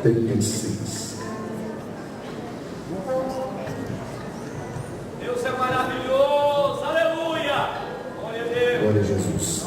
pertenceis. Deus é maravilhoso, aleluia! Glória a Deus! Glória a Jesus.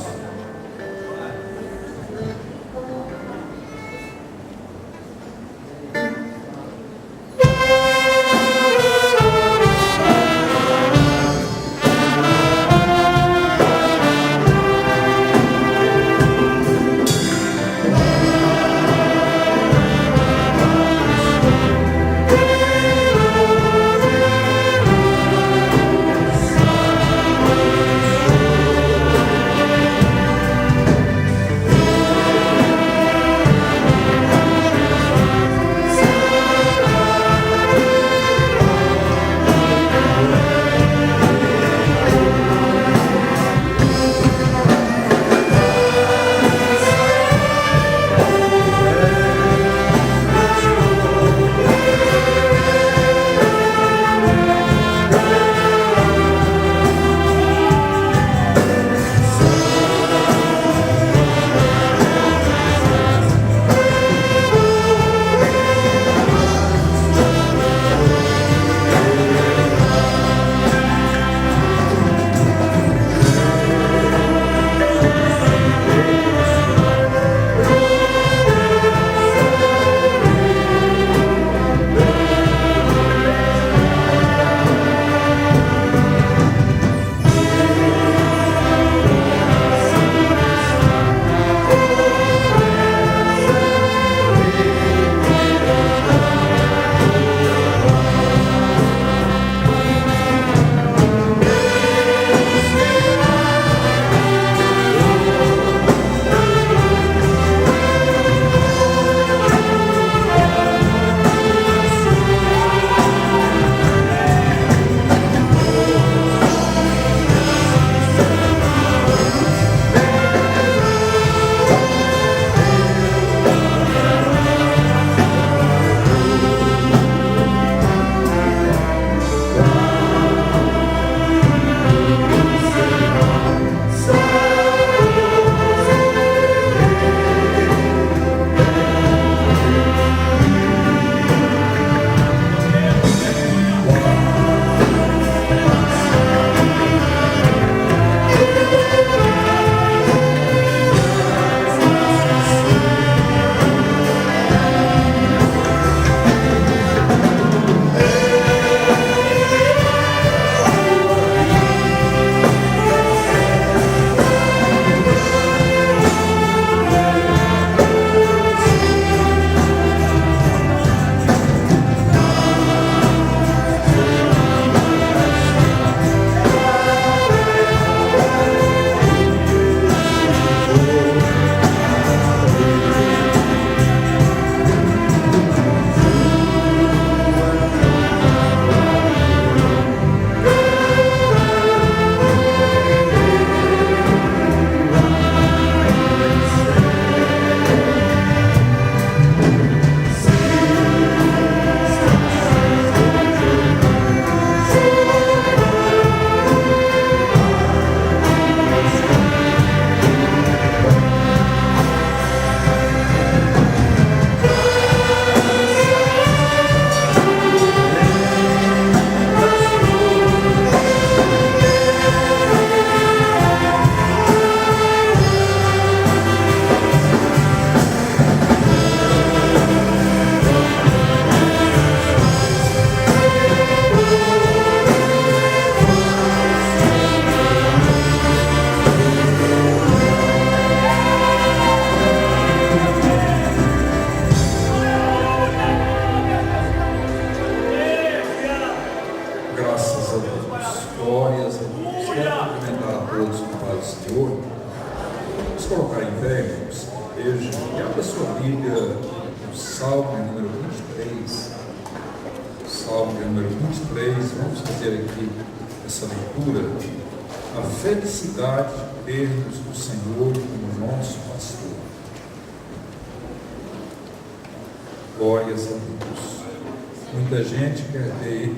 Glórias a Deus. Muita gente quer ter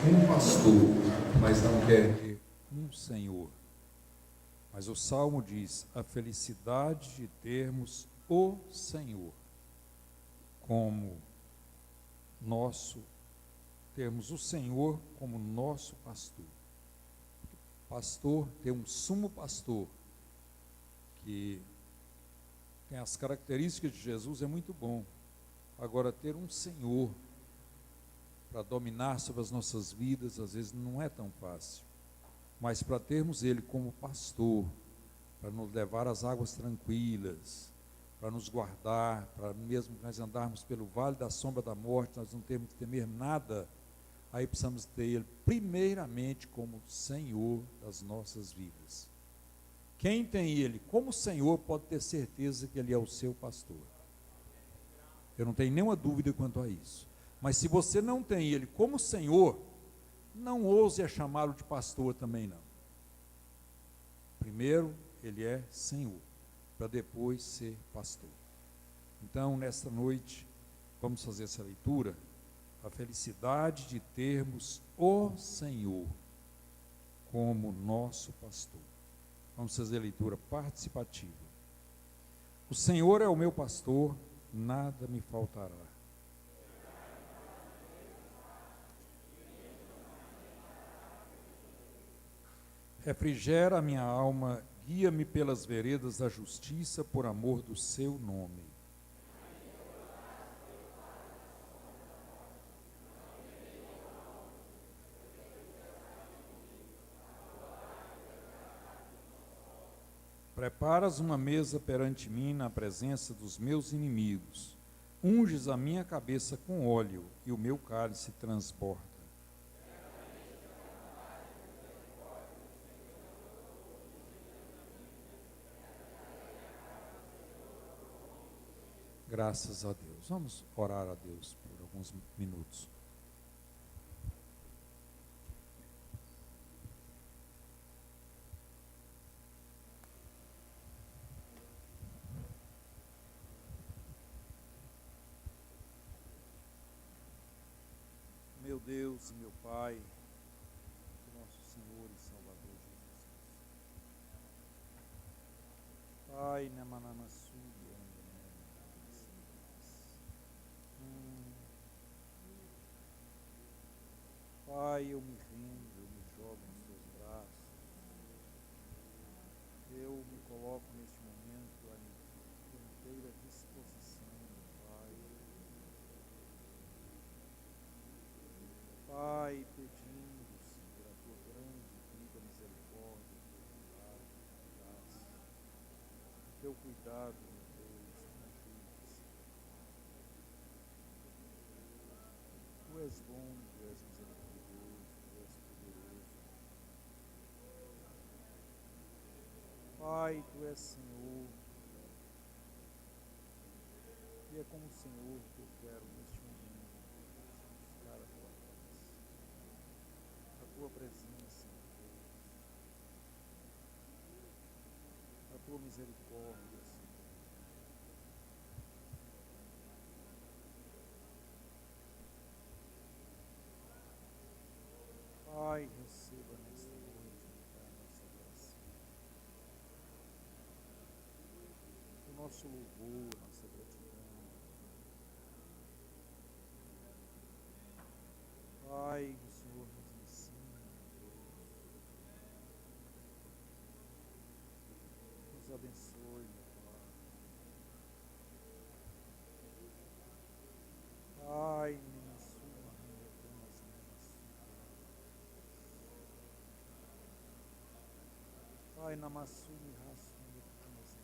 um pastor, mas não quer ter um Senhor. Mas o Salmo diz: a felicidade de termos o Senhor como termos o Senhor como nosso pastor. Pastor, ter um sumo pastor que tem as características de Jesus é muito bom. Agora, ter um Senhor para dominar sobre as nossas vidas, às vezes não é tão fácil. Mas para termos Ele como pastor, para nos levar às águas tranquilas, para nos guardar, para mesmo que nós andarmos pelo vale da sombra da morte, nós não temos que temer nada, aí precisamos ter Ele primeiramente como Senhor das nossas vidas. Quem tem Ele como Senhor pode ter certeza que Ele é o seu pastor. Eu não tenho nenhuma dúvida quanto a isso. Mas se você não tem Ele como Senhor, não ouse chamá-lo de pastor também não. Primeiro, Ele é Senhor, para depois ser pastor. Então, nesta noite, vamos fazer essa leitura, a felicidade de termos o Senhor como nosso pastor. Vamos fazer a leitura participativa. O Senhor é o meu pastor, nada me faltará. Refrigera a minha alma, guia-me pelas veredas da justiça, por amor do seu nome. Preparas uma mesa perante mim na presença dos meus inimigos. Unges a minha cabeça com óleo e o meu cálice transborda. Graças a Deus. Vamos orar a Deus por alguns minutos. Meu Deus e meu Pai, nosso Senhor e Salvador Jesus. Pai, Pai, eu me rendo, eu me jogo nos teus braços. Eu me coloco neste momento à tua inteira disposição, Pai. Pai, pedindo, Senhor, a tua grande vida, misericórdia, teu cuidado, meu Deus, me ajude, Senhor. Tu és bom, tu és misericordioso, tu és poderoso. Pai, tu és Senhor. E é como o Senhor que eu quero neste momento buscar a tua face, a tua presença, Deus, a tua misericórdia, Senhor. Pai, receba nesta noite, Pai, a nossa oração, o nosso louvor, a nossa gratidão. Pai, o Senhor nos ensina, Deus, nos abençoe, meu Pai. Pai, na sua rainha, apenas Pai, na maçume raça, apenas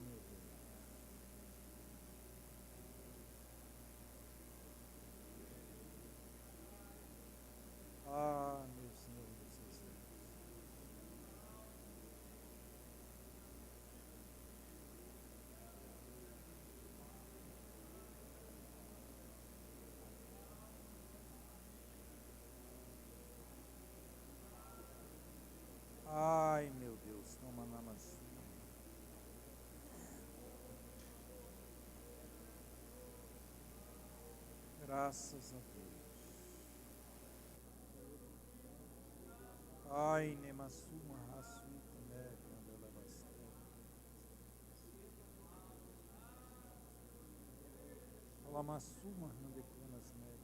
meu Deus. Ah, meu Senhor, meu Senhor. Ai, meu Deus, toma na maçã. Graças a Deus. Ai, nemassuma rasu, né, quando ela vai Lamassuma Handekinas Neve.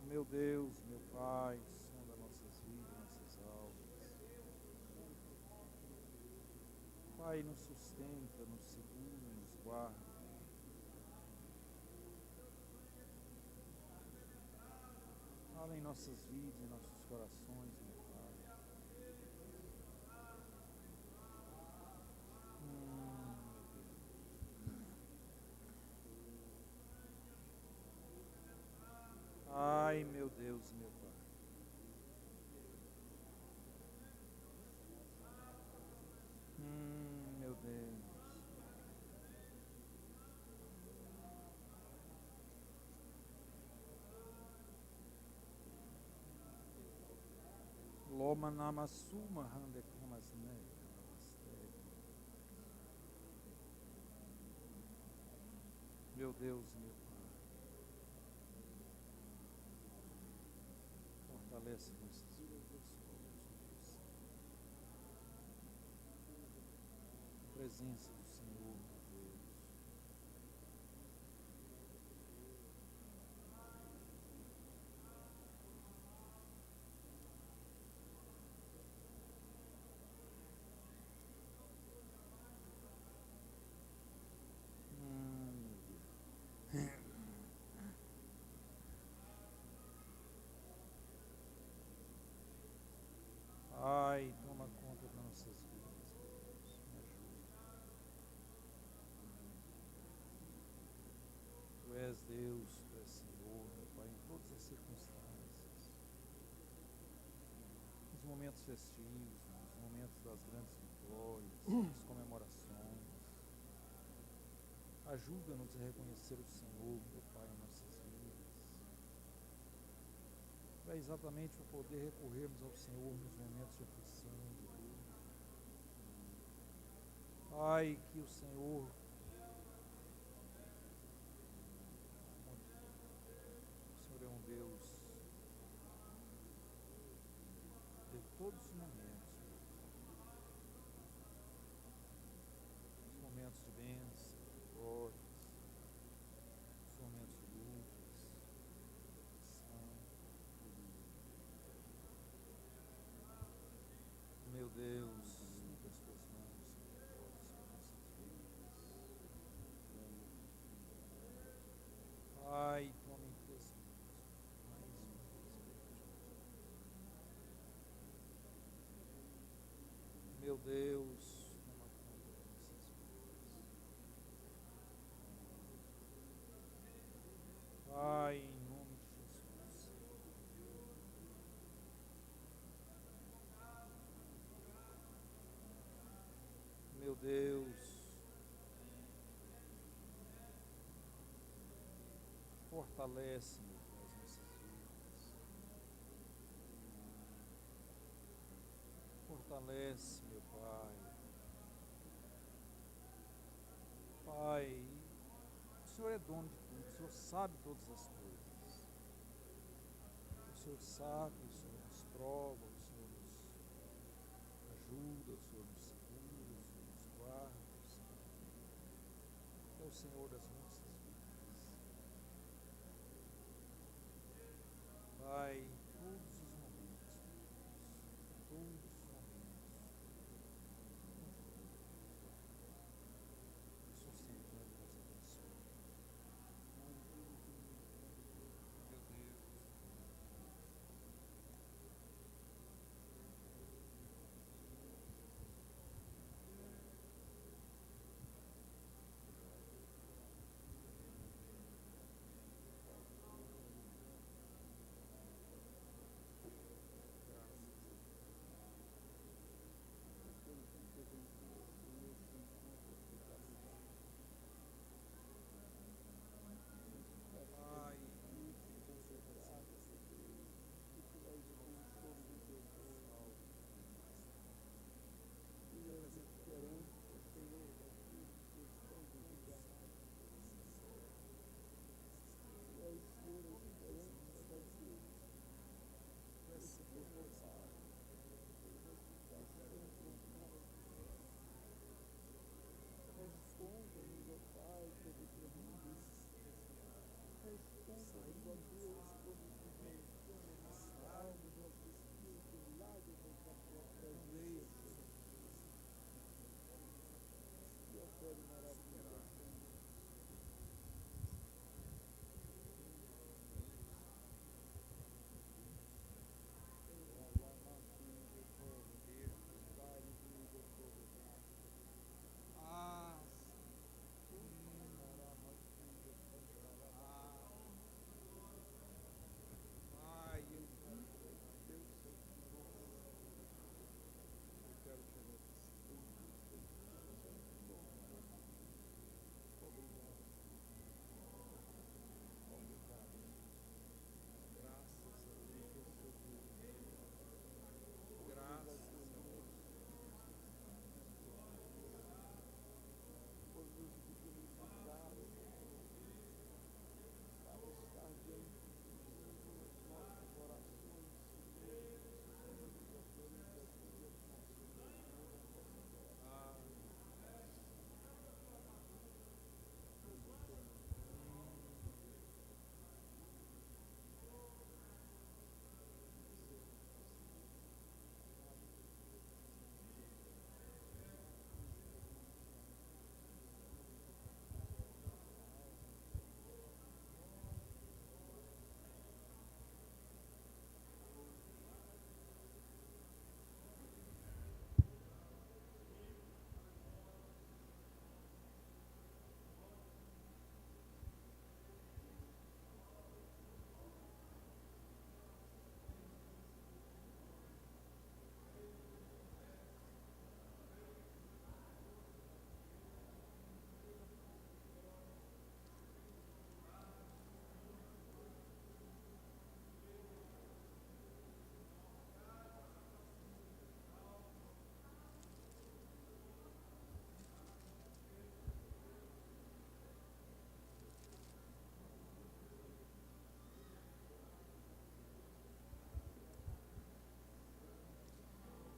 Meu Deus, meu Pai, sonda nossas vidas, nossas almas. Pai, nos sustenta, nos segura, nos guarda. Fala em nossas vidas, em nossos corações, meu Pai. Ai, meu Deus, meu Pai. Meu Deus. Loma Namassuma Handekamas Neve. Meu Deus, meu Pai. Fortalece nossas vidas. A presença do Senhor, meu Deus. Ai, toma conta das nossas vidas, Deus. Me ajuda. Tu és Deus, Tu és Senhor, meu Pai, em todas as circunstâncias. Nos momentos festivos, nos momentos das grandes vitórias, das comemorações. Ajuda-nos a reconhecer o Senhor, meu Pai, em nossas vidas. Para exatamente poder recorrermos ao Senhor nos momentos de aflição, de dor. Pai, que o Senhor é um Deus de todos os momentos. Os momentos de bênção, de vitórias, os momentos de lutas, de aflição, de dor. Meu Deus, das tuas mãos são vitórias sobre nossas vidas. Pai, toma em tuas mãos mais uma vez. Meu Deus, toma conta das nossas vidas. Pai, em nome de Jesus. Meu Deus, fortalece, meu Pai, as nossas vidas. Fortalece, meu Pai. Pai, o Senhor é dono de tudo, o Senhor sabe todas as coisas. O Senhor sabe, o Senhor nos prova, o Senhor nos ajuda, o Senhor nos segura, o Senhor nos guarda. É o Senhor das nossas vidas. Pai, todos os momentos, todos os momentos, sustentando nos abençoe. Meu Deus.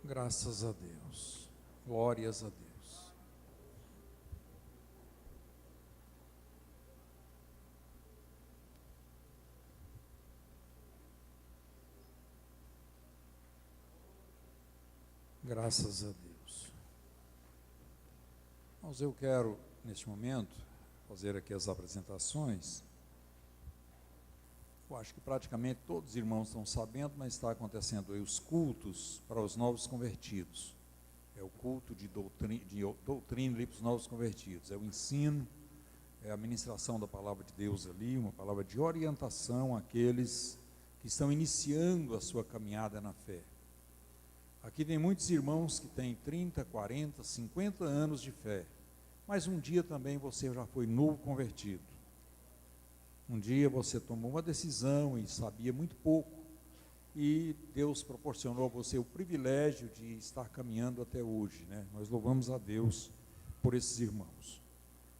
Graças a Deus. Glórias a Deus. Graças a Deus. Mas eu quero, neste momento, fazer aqui as apresentações. Eu acho que praticamente todos os irmãos estão sabendo, mas está acontecendo aí os cultos para os novos convertidos. É o culto de doutrina ali para os novos convertidos. É o ensino, é a ministração da palavra de Deus ali, uma palavra de orientação àqueles que estão iniciando a sua caminhada na fé. Aqui tem muitos irmãos que têm 30, 40, 50 anos de fé, mas um dia também você já foi novo convertido. Um dia você tomou uma decisão e sabia muito pouco, e Deus proporcionou a você o privilégio de estar caminhando até hoje, né? Nós louvamos a Deus por esses irmãos.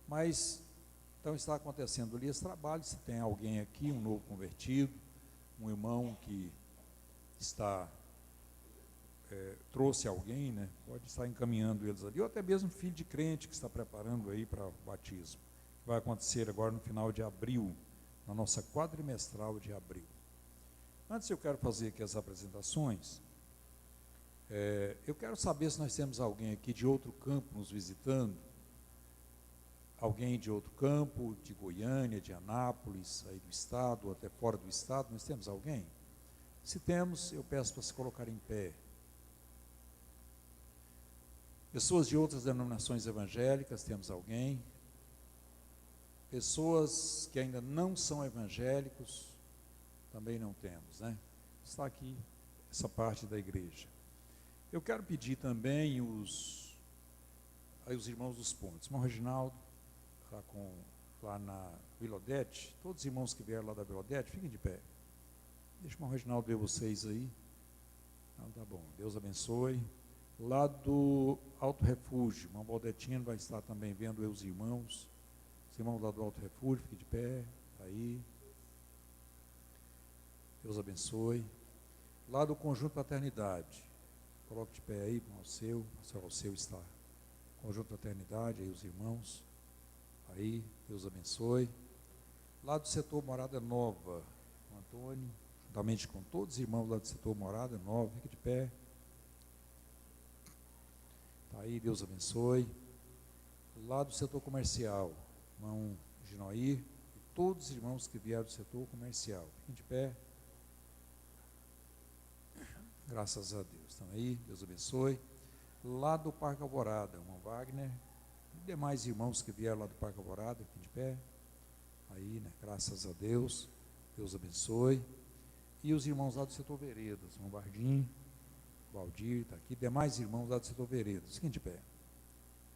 Mas, então está acontecendo ali esse trabalho. Se tem alguém aqui, um novo convertido, um irmão que trouxe alguém, né? Pode estar encaminhando eles ali, ou até mesmo filho de crente que está preparando aí para o batismo, que vai acontecer agora no final de abril, na nossa quadrimestral de abril. Antes eu quero fazer aqui as apresentações. Eu quero saber se nós temos alguém aqui de outro campo nos visitando, alguém de outro campo, de Goiânia, de Anápolis, aí do estado, ou até fora do estado. Nós temos alguém? Se temos, eu peço para se colocar em pé. Pessoas de outras denominações evangélicas, temos alguém? Pessoas que ainda não são evangélicos, também não temos, né? Está aqui essa parte da igreja. Eu quero pedir também os irmãos dos pontos. Irmão Reginaldo, lá na Vila Odete, todos os irmãos que vieram lá da Vila Odete, fiquem de pé. Deixa o irmão Reginaldo ver vocês aí. Então, tá bom, Deus abençoe. Lá do Alto Refúgio, o irmão Baldetino vai estar também vendo os irmãos. Os irmãos lá do Alto Refúgio, fiquem de pé, tá aí. Deus abençoe. Lá do Conjunto Fraternidade, coloque de pé aí, irmão Alceu. O Alceu está. Conjunto Fraternidade, aí os irmãos. Aí, Deus abençoe. Lá do setor Morada Nova, o Antônio, juntamente com todos os irmãos lá do setor Morada Nova, fique de pé. Tá aí, Deus abençoe. Lá do setor comercial, irmão Ginoir, e todos os irmãos que vieram do setor comercial, fiquem de pé. Graças a Deus. Estão aí, Deus abençoe. Lá do Parque Alvorada, irmão Wagner, e demais irmãos que vieram lá do Parque Alvorada, fiquem de pé. Aí, né? Graças a Deus. Deus abençoe. E os irmãos lá do setor Veredas, irmão Bardim, Valdir, está aqui. Demais irmãos lá do setor Veredas, fiquem de pé.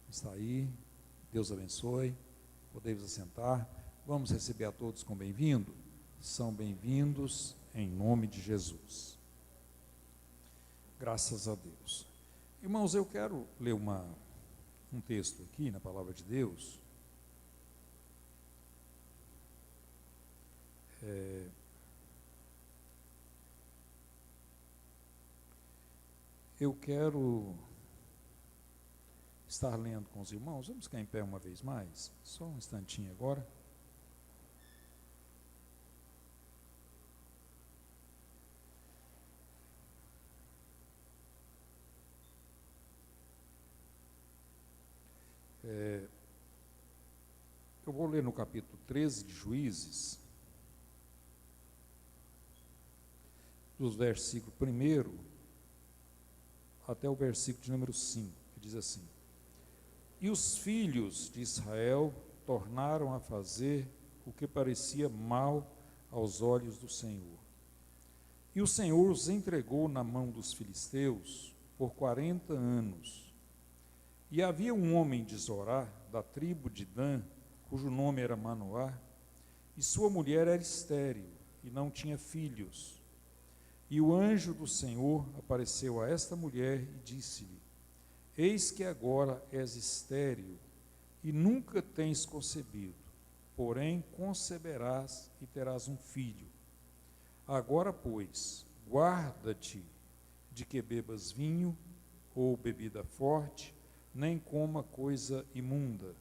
Está aí. Deus abençoe. Podemos assentar. Vamos receber a todos com bem-vindo. São bem-vindos em nome de Jesus. Graças a Deus. Irmãos, eu quero ler um texto aqui na Palavra de Deus. Eu quero estar lendo com os irmãos. Vamos ficar em pé uma vez mais? Só um instantinho agora. Eu vou ler no capítulo 13 de Juízes, dos versículos 1 até o versículo de número 5, que diz assim: E os filhos de Israel tornaram a fazer o que parecia mal aos olhos do Senhor. E o Senhor os entregou na mão dos filisteus por 40 anos. E havia um homem de Zorá, da tribo de Dan, cujo nome era Manoá, e sua mulher era estéril, e não tinha filhos. E o anjo do Senhor apareceu a esta mulher e disse-lhe: Eis que agora és estéril, e nunca tens concebido, porém conceberás e terás um filho. Agora, pois, guarda-te de que bebas vinho, ou bebida forte, nem coma coisa imunda,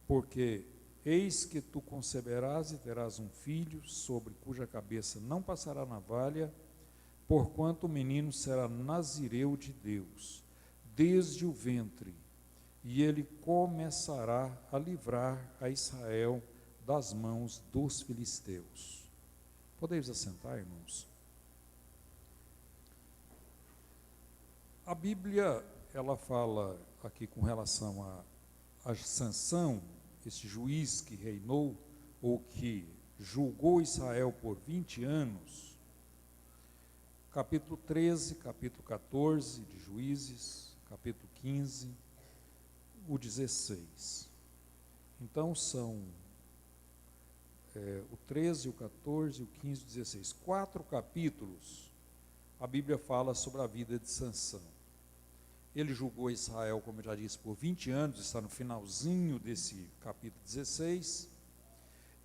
porque eis que tu conceberás e terás um filho, sobre cuja cabeça não passará navalha, porquanto o menino será nazireu de Deus, desde o ventre, e ele começará a livrar a Israel das mãos dos filisteus. Podemos assentar, irmãos? A Bíblia, ela fala aqui com relação a Sansão, esse juiz que reinou, ou que julgou Israel por 20 anos, capítulo 13, capítulo 14 de Juízes, capítulo 15, o 16. Então são o 13, o 14, o 15 e o 16. 4 capítulos, a Bíblia fala sobre a vida de Sansão. Ele julgou Israel, como eu já disse, por 20 anos, está no finalzinho desse capítulo 16.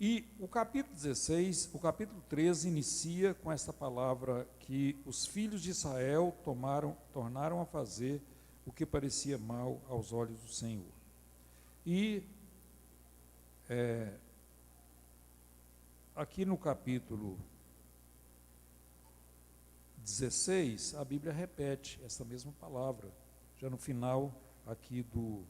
E o capítulo 16, o capítulo 13, inicia com esta palavra que os filhos de Israel tornaram a fazer o que parecia mal aos olhos do Senhor. E aqui no capítulo 16, a Bíblia repete essa mesma palavra, já no final aqui do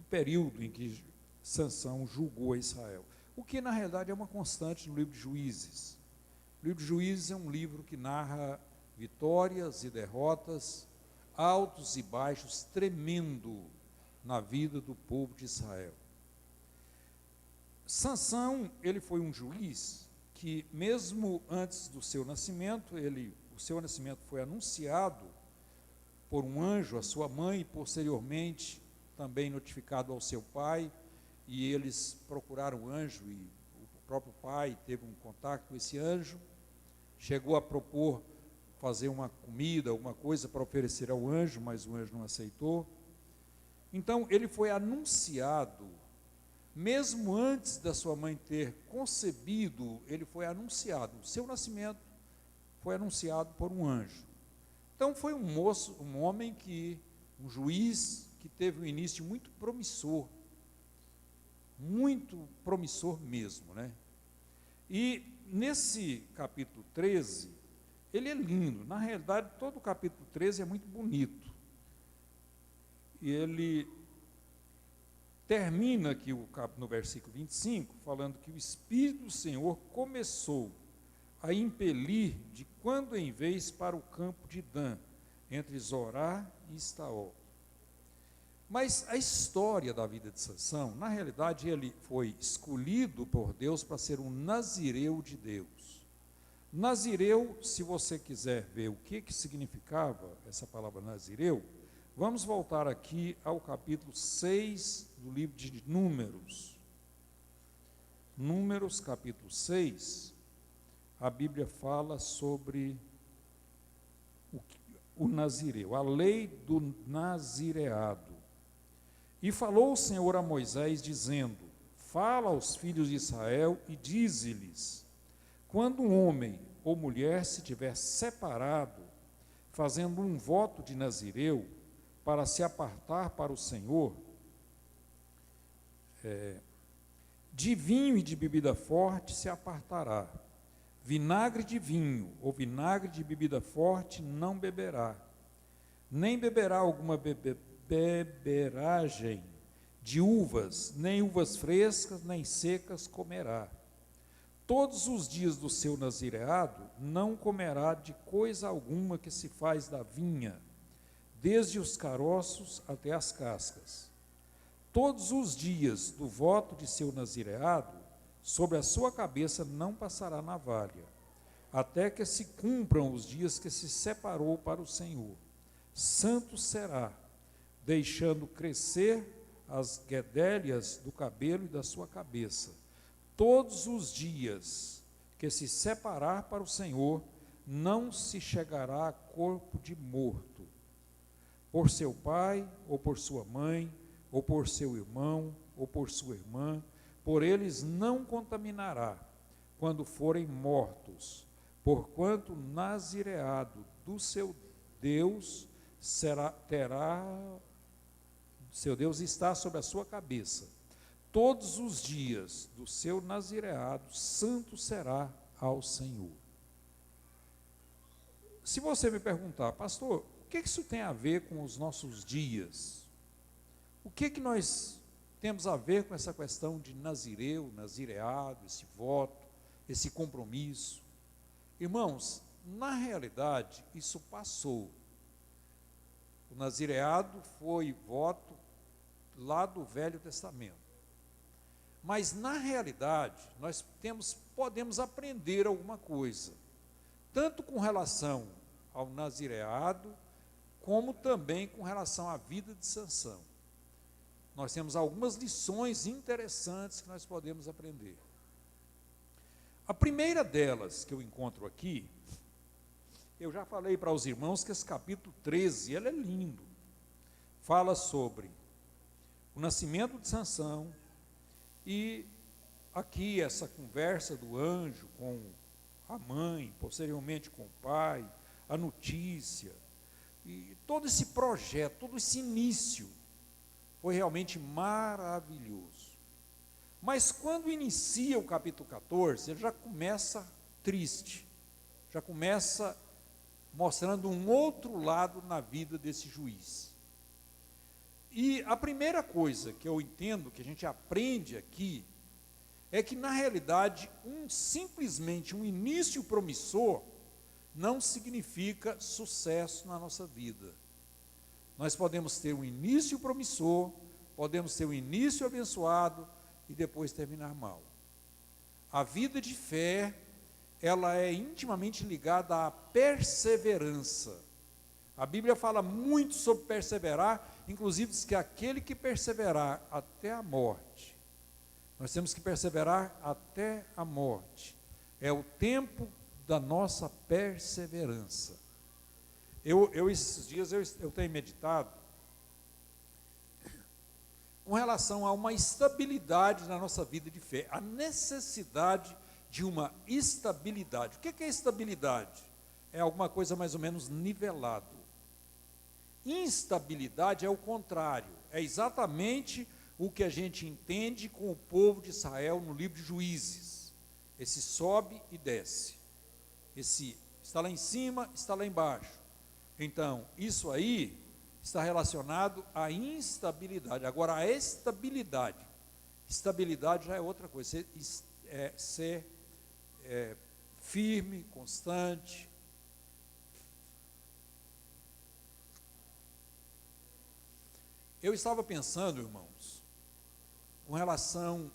período em que Sansão julgou a Israel. O que na realidade é uma constante no livro de Juízes. O livro de Juízes é um livro que narra vitórias e derrotas, altos e baixos, tremendo na vida do povo de Israel. Sansão, ele foi um juiz que, mesmo antes do seu nascimento, o seu nascimento foi anunciado por um anjo à sua mãe e posteriormente também notificado ao seu pai, e eles procuraram o anjo e o próprio pai teve um contato com esse anjo, chegou a propor fazer uma comida, alguma coisa para oferecer ao anjo, mas o anjo não aceitou. Então ele foi anunciado, mesmo antes da sua mãe ter concebido, ele foi anunciado, o seu nascimento foi anunciado por um anjo. Então foi um homem um juiz que teve um início muito promissor mesmo, né? E nesse capítulo 13, ele é lindo, na realidade todo o capítulo 13 é muito bonito, e ele termina aqui no versículo 25, falando que o Espírito do Senhor começou a impelir de quando em vez para o campo de Dan, entre Zorá e Estaol. Mas a história da vida de Sansão, na realidade, ele foi escolhido por Deus para ser um nazireu de Deus. Nazireu, se você quiser ver o que significava essa palavra nazireu, vamos voltar aqui ao capítulo 6 do livro de Números. Números, capítulo 6, a Bíblia fala sobre o nazireu, a lei do nazireado. E falou o Senhor a Moisés, dizendo: fala aos filhos de Israel e dize-lhes: quando um homem ou mulher se tiver separado, fazendo um voto de nazireu, para se apartar para o Senhor, de vinho e de bebida forte se apartará. Vinagre de vinho ou vinagre de bebida forte não beberá, nem beberá alguma beberagem de uvas, nem uvas frescas, nem secas comerá. Todos os dias do seu nazireado não comerá de coisa alguma que se faz da vinha, desde os caroços até as cascas. Todos os dias do voto de seu nazireado, sobre a sua cabeça não passará navalha, até que se cumpram os dias que se separou para o Senhor. Santo será, deixando crescer as guedelhas do cabelo e da sua cabeça. Todos os dias que se separar para o Senhor, não se chegará a corpo de morto, por seu pai, ou por sua mãe, ou por seu irmão, ou por sua irmã, por eles não contaminará, quando forem mortos, porquanto nazireado do seu seu Deus está sobre a sua cabeça. Todos os dias do seu nazireado, santo será ao Senhor. Se você me perguntar, pastor, o que isso tem a ver com os nossos dias? O que nós temos a ver com essa questão de nazireu, nazireado, esse voto, esse compromisso? Irmãos, na realidade, isso passou. O nazireado foi voto lá do Velho Testamento. Mas, na realidade, nós podemos aprender alguma coisa, tanto com relação ao nazireado, como também com relação à vida de Sansão. Nós temos algumas lições interessantes que nós podemos aprender. A primeira delas que eu encontro aqui, eu já falei para os irmãos que esse capítulo 13, ele é lindo. Fala sobre o nascimento de Sansão e aqui essa conversa do anjo com a mãe, posteriormente com o pai, a notícia, e todo esse projeto, todo esse início foi realmente maravilhoso. Mas quando inicia o capítulo 14, ele já começa triste, já começa mostrando um outro lado na vida desse juiz. E a primeira coisa que eu entendo, que a gente aprende aqui, é que na realidade, simplesmente um início promissor, não significa sucesso na nossa vida. Nós podemos ter um início promissor, podemos ter um início abençoado, e depois terminar mal. A vida de fé, ela é intimamente ligada à perseverança. A Bíblia fala muito sobre perseverar, inclusive diz que aquele que perseverar até a morte, nós temos que perseverar até a morte, é o tempo da nossa perseverança. Esses dias eu tenho meditado com relação a uma estabilidade na nossa vida de fé, a necessidade de uma estabilidade. O que é estabilidade? É alguma coisa mais ou menos nivelado. Instabilidade é o contrário, é exatamente o que a gente entende com o povo de Israel no livro de Juízes. Esse sobe e desce, esse está lá em cima, está lá embaixo. Então, isso aí está relacionado à instabilidade. Agora, a estabilidade já é outra coisa, ser firme, constante. Eu estava pensando, irmãos, com relação,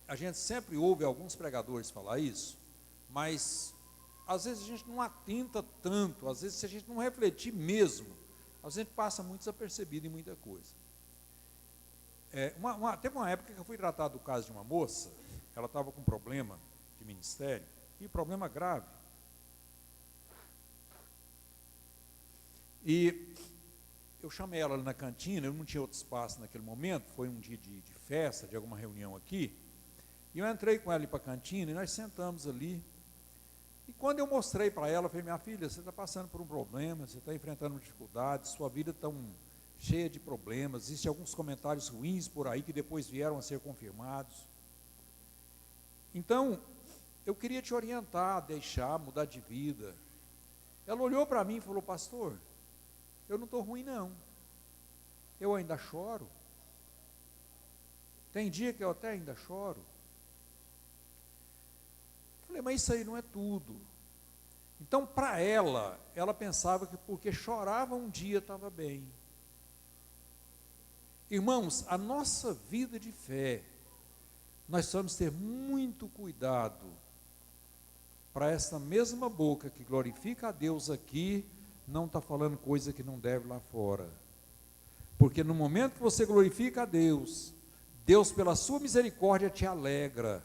a gente sempre ouve alguns pregadores falar isso, mas às vezes a gente não atenta tanto, às vezes se a gente não refletir mesmo, a gente passa muito desapercebido em muita coisa. Teve uma época que eu fui tratar do caso de uma moça, ela estava com problema de ministério, e problema grave. E eu chamei ela ali na cantina, eu não tinha outro espaço naquele momento, foi um dia de festa, de alguma reunião aqui, e eu entrei com ela ali para a cantina, e nós sentamos ali, e quando eu mostrei para ela, eu falei, minha filha, você está passando por um problema, você está enfrentando dificuldades, sua vida está cheia de problemas, existem alguns comentários ruins por aí que depois vieram a ser confirmados. Então, eu queria te orientar, mudar de vida. Ela olhou para mim e falou, pastor, eu não estou ruim não, eu ainda choro, tem dia que eu até ainda choro. Falei, mas isso aí não é tudo. Então, para ela pensava que porque chorava um dia estava bem. Irmãos, a nossa vida de fé, nós precisamos ter muito cuidado para essa mesma boca que glorifica a Deus aqui, não está falando coisa que não deve lá fora. Porque no momento que você glorifica a Deus, Deus pela sua misericórdia te alegra.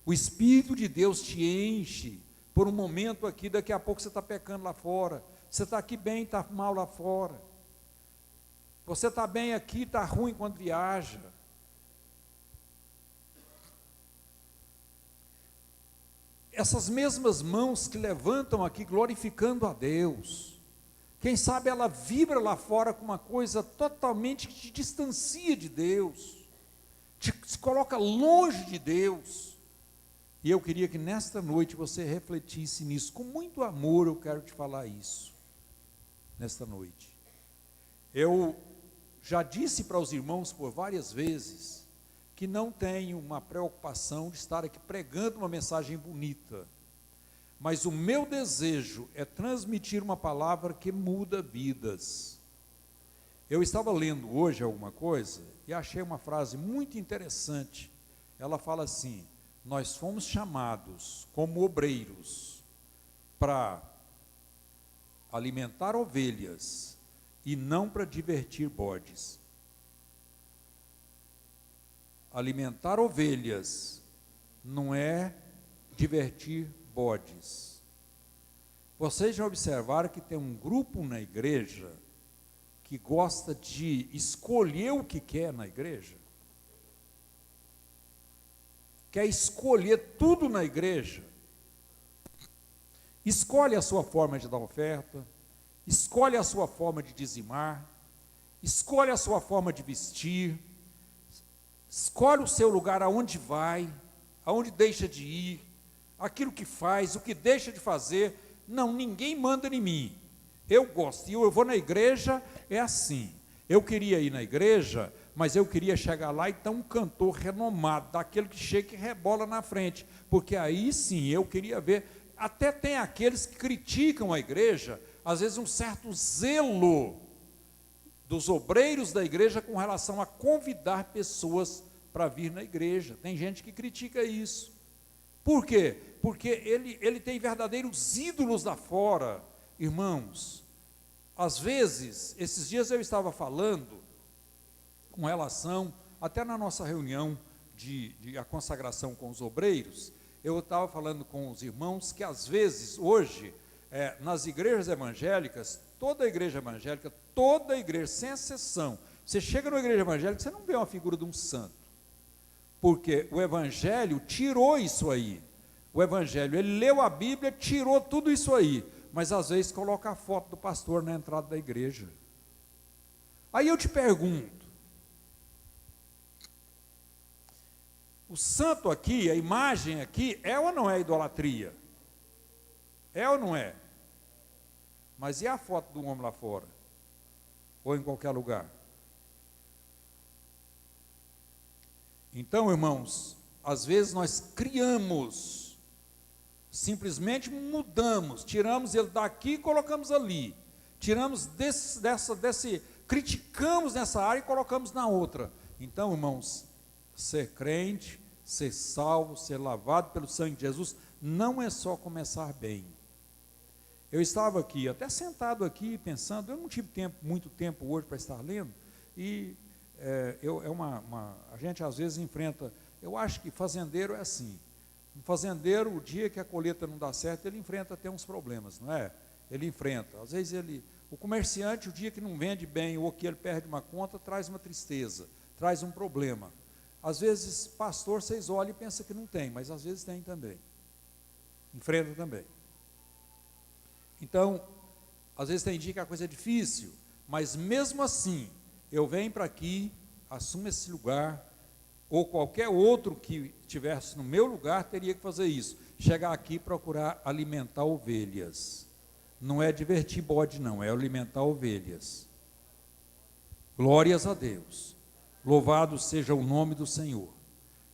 O Espírito de Deus te enche por um momento aqui, daqui a pouco você está pecando lá fora. Você está aqui bem, está mal lá fora. Você está bem aqui, está ruim quando viaja. Essas mesmas mãos que levantam aqui glorificando a Deus, Quem sabe ela vibra lá fora com uma coisa totalmente que te distancia de Deus, se coloca longe de Deus. E eu queria que nesta noite você refletisse nisso. Com muito amor eu quero te falar isso, nesta noite. Eu já disse para os irmãos por várias vezes, que não tenho uma preocupação de estar aqui pregando uma mensagem bonita, mas o meu desejo é transmitir uma palavra que muda vidas. Eu estava lendo hoje alguma coisa, e achei uma frase muito interessante. Ela fala assim: nós fomos chamados como obreiros para alimentar ovelhas e não para divertir bodes. Alimentar ovelhas não é divertir bodes. Vocês já observaram que tem um grupo na igreja que gosta de escolher o que quer na igreja? Quer escolher tudo na igreja. Escolhe a sua forma de dar oferta, escolhe a sua forma de dizimar, escolhe a sua forma de vestir, escolhe o seu lugar aonde vai, aonde deixa de ir, aquilo que faz, o que deixa de fazer. Não, ninguém manda em mim. Eu gosto, e eu vou na igreja, é assim. Eu queria ir na igreja, mas eu queria chegar lá e ter um cantor renomado, daquele que chega e rebola na frente, porque aí sim eu queria ver. Até tem aqueles que criticam a igreja, às vezes um certo zelo dos obreiros da igreja com relação a convidar pessoas para vir na igreja. Tem gente que critica isso. Por quê? Porque ele tem verdadeiros ídolos lá fora. Irmãos, às vezes, esses dias eu estava falando com relação, até na nossa reunião de a consagração com os obreiros, eu estava falando com os irmãos que às vezes, hoje, nas igrejas evangélicas, toda igreja, sem exceção, você chega numa igreja evangélica, você não vê uma figura de um santo, porque o evangelho tirou isso aí. O evangelho, ele leu a Bíblia, tirou tudo isso aí, mas às vezes coloca a foto do pastor na entrada da igreja. Aí eu te pergunto, o santo aqui, a imagem aqui, é ou não é idolatria? É ou não é? Mas e a foto do homem lá fora? Ou em qualquer lugar? Então, irmãos, às vezes nós criamos, simplesmente mudamos, tiramos ele daqui e colocamos ali, tiramos criticamos nessa área e colocamos na outra. Então, irmãos, ser crente, ser salvo, ser lavado pelo sangue de Jesus, não é só começar bem. Eu estava aqui, até sentado aqui, pensando, eu não tive muito tempo hoje para estar lendo, e a gente às vezes enfrenta, eu acho que fazendeiro é assim, um fazendeiro, o dia que a colheita não dá certo, ele enfrenta até uns problemas, não é? Ele enfrenta, às vezes o comerciante, o dia que não vende bem, ou que ele perde uma conta, traz uma tristeza, traz um problema. Às vezes, pastor, vocês olham e pensam que não tem, mas às vezes tem também, enfrenta também. Então, às vezes tem dia que a coisa é difícil, mas mesmo assim, eu venho para aqui, assumo esse lugar, ou qualquer outro que estivesse no meu lugar teria que fazer isso, chegar aqui e procurar alimentar ovelhas. Não é divertir bode não, é alimentar ovelhas. Glórias a Deus, louvado seja o nome do Senhor.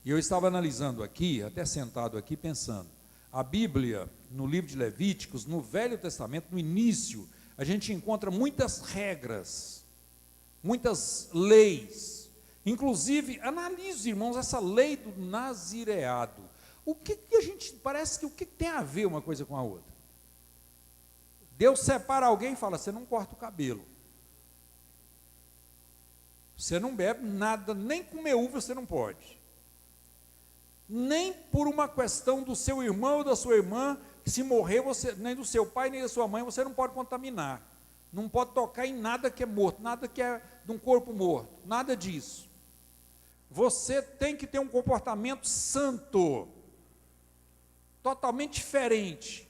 E eu estava analisando aqui, até sentado aqui pensando, a Bíblia, no livro de Levíticos, no Velho Testamento, no início, a gente encontra muitas regras, muitas leis. Inclusive, analise, irmãos, essa lei do nazireado. O que a gente, parece que o que tem a ver uma coisa com a outra? Deus separa alguém e fala, você não corta o cabelo. Você não bebe nada, nem comer uva você não pode. Nem por uma questão do seu irmão ou da sua irmã, que se morrer, nem do seu pai, nem da sua mãe, você não pode contaminar. Não pode tocar em nada que é morto, nada que é de um corpo morto, nada disso. Você tem que ter um comportamento santo, totalmente diferente.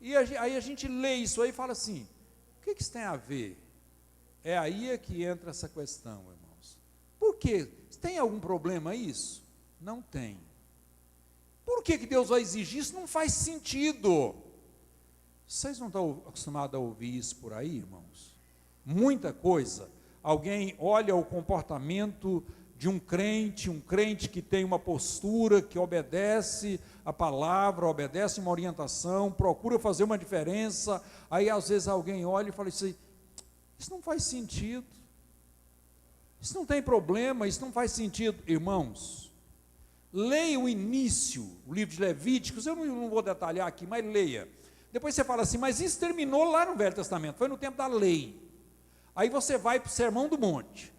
E aí a gente lê isso aí e fala assim, que isso tem a ver? É aí é que entra essa questão, irmãos. Por quê? Tem algum problema isso? Não tem. Por que Deus vai exigir isso? Não faz sentido. Vocês não estão acostumados a ouvir isso por aí, irmãos? Muita coisa. Alguém olha o comportamento de um crente que tem uma postura, que obedece a palavra, obedece uma orientação, procura fazer uma diferença, aí às vezes alguém olha e fala assim, isso não faz sentido, isso não tem problema, isso não faz sentido. Irmãos, leia o início, o livro de Levíticos, eu não vou detalhar aqui, mas leia. Depois você fala assim, mas isso terminou lá no Velho Testamento, foi no tempo da lei. Aí você vai para o Sermão do Monte,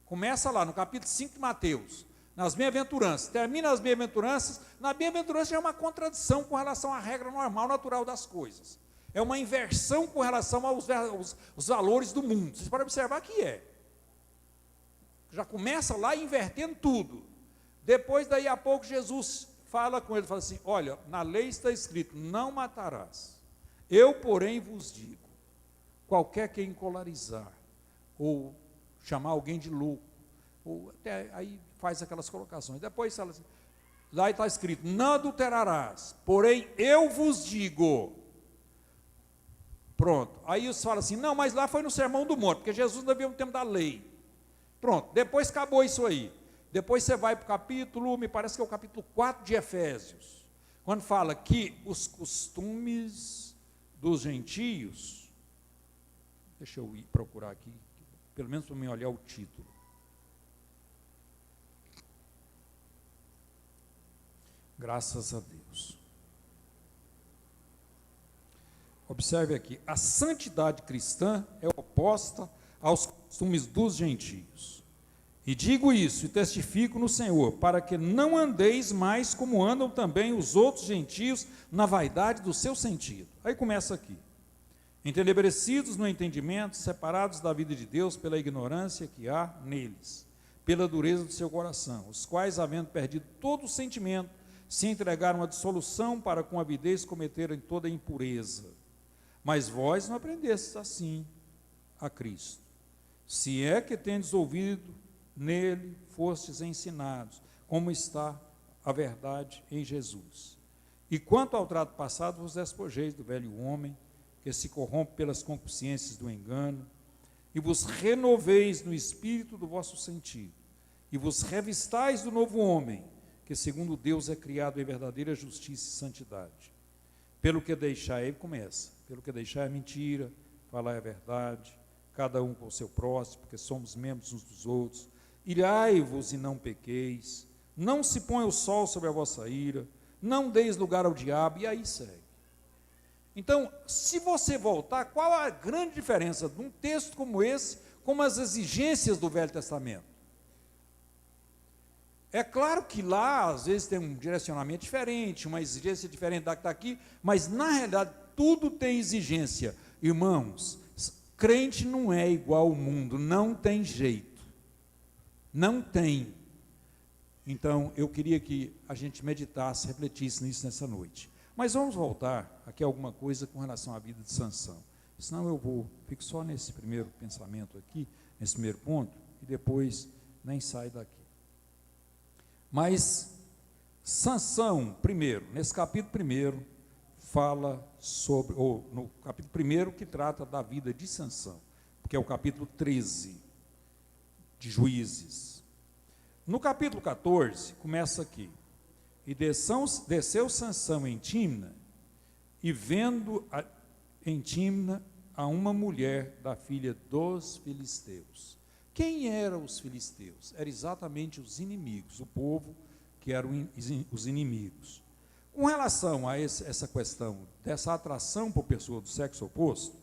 começa lá no capítulo 5 de Mateus, nas bem-aventuranças, termina as bem-aventuranças, na bem-aventurança é uma contradição com relação à regra normal, natural das coisas, é uma inversão com relação aos valores do mundo, vocês podem observar que já começa lá invertendo tudo, depois daí a pouco Jesus fala com ele, fala assim, olha, na lei está escrito, não matarás, eu porém vos digo, qualquer que encolarizar, ou chamar alguém de louco, ou até aí faz aquelas colocações, depois fala assim, lá está escrito, não adulterarás, porém eu vos digo, pronto, aí você fala assim, não, mas lá foi no Sermão do Monte, porque Jesus não veio no tempo da lei, pronto, depois acabou isso aí, depois você vai para o capítulo, me parece que é o capítulo 4 de Efésios, quando fala que os costumes dos gentios, deixa eu ir procurar aqui, pelo menos para me olhar o título. Graças a Deus. Observe aqui, a santidade cristã é oposta aos costumes dos gentios. E digo isso, e testifico no Senhor, para que não andeis mais como andam também os outros gentios na vaidade do seu sentido. Aí começa aqui. Entenebrecidos no entendimento, separados da vida de Deus pela ignorância que há neles, pela dureza do seu coração, os quais, havendo perdido todo o sentimento, se entregaram à dissolução para com avidez cometerem toda a impureza. Mas vós não aprendestes assim a Cristo. Se é que tendes ouvido, nele fostes ensinados, como está a verdade em Jesus. E quanto ao trato passado, vos despojeis do velho homem, que se corrompe pelas concupiscências do engano, e vos renoveis no espírito do vosso sentido, e vos revistais do novo homem, que segundo Deus é criado em verdadeira justiça e santidade. Pelo que deixar, ele começa, pelo que deixar é mentira, falar é verdade, cada um com o seu próximo, porque somos membros uns dos outros, irai-vos e não pequeis, não se ponha o sol sobre a vossa ira, não deis lugar ao diabo, e aí segue. Então, se você voltar, qual a grande diferença de um texto como esse, com as exigências do Velho Testamento? É claro que lá, às vezes, tem um direcionamento diferente, uma exigência diferente da que está aqui, mas, na realidade, tudo tem exigência. Irmãos, crente não é igual ao mundo, não tem jeito. Não tem. Então, eu queria que a gente meditasse, refletisse nisso nessa noite. Mas vamos voltar aqui a alguma coisa com relação à vida de Sansão. Senão eu fico só nesse primeiro pensamento aqui, nesse primeiro ponto, e depois nem saio daqui. Mas Sansão, primeiro, nesse capítulo primeiro, fala sobre, ou no capítulo primeiro que trata da vida de Sansão, porque é o capítulo 13 de Juízes. No capítulo 14, começa aqui, e desceu Sansão em Tímna, e vendo em Tímna a uma mulher da filha dos filisteus. Quem eram os filisteus? Eram exatamente os inimigos, o povo que eram os inimigos. Com relação a essa questão dessa atração por pessoa do sexo oposto,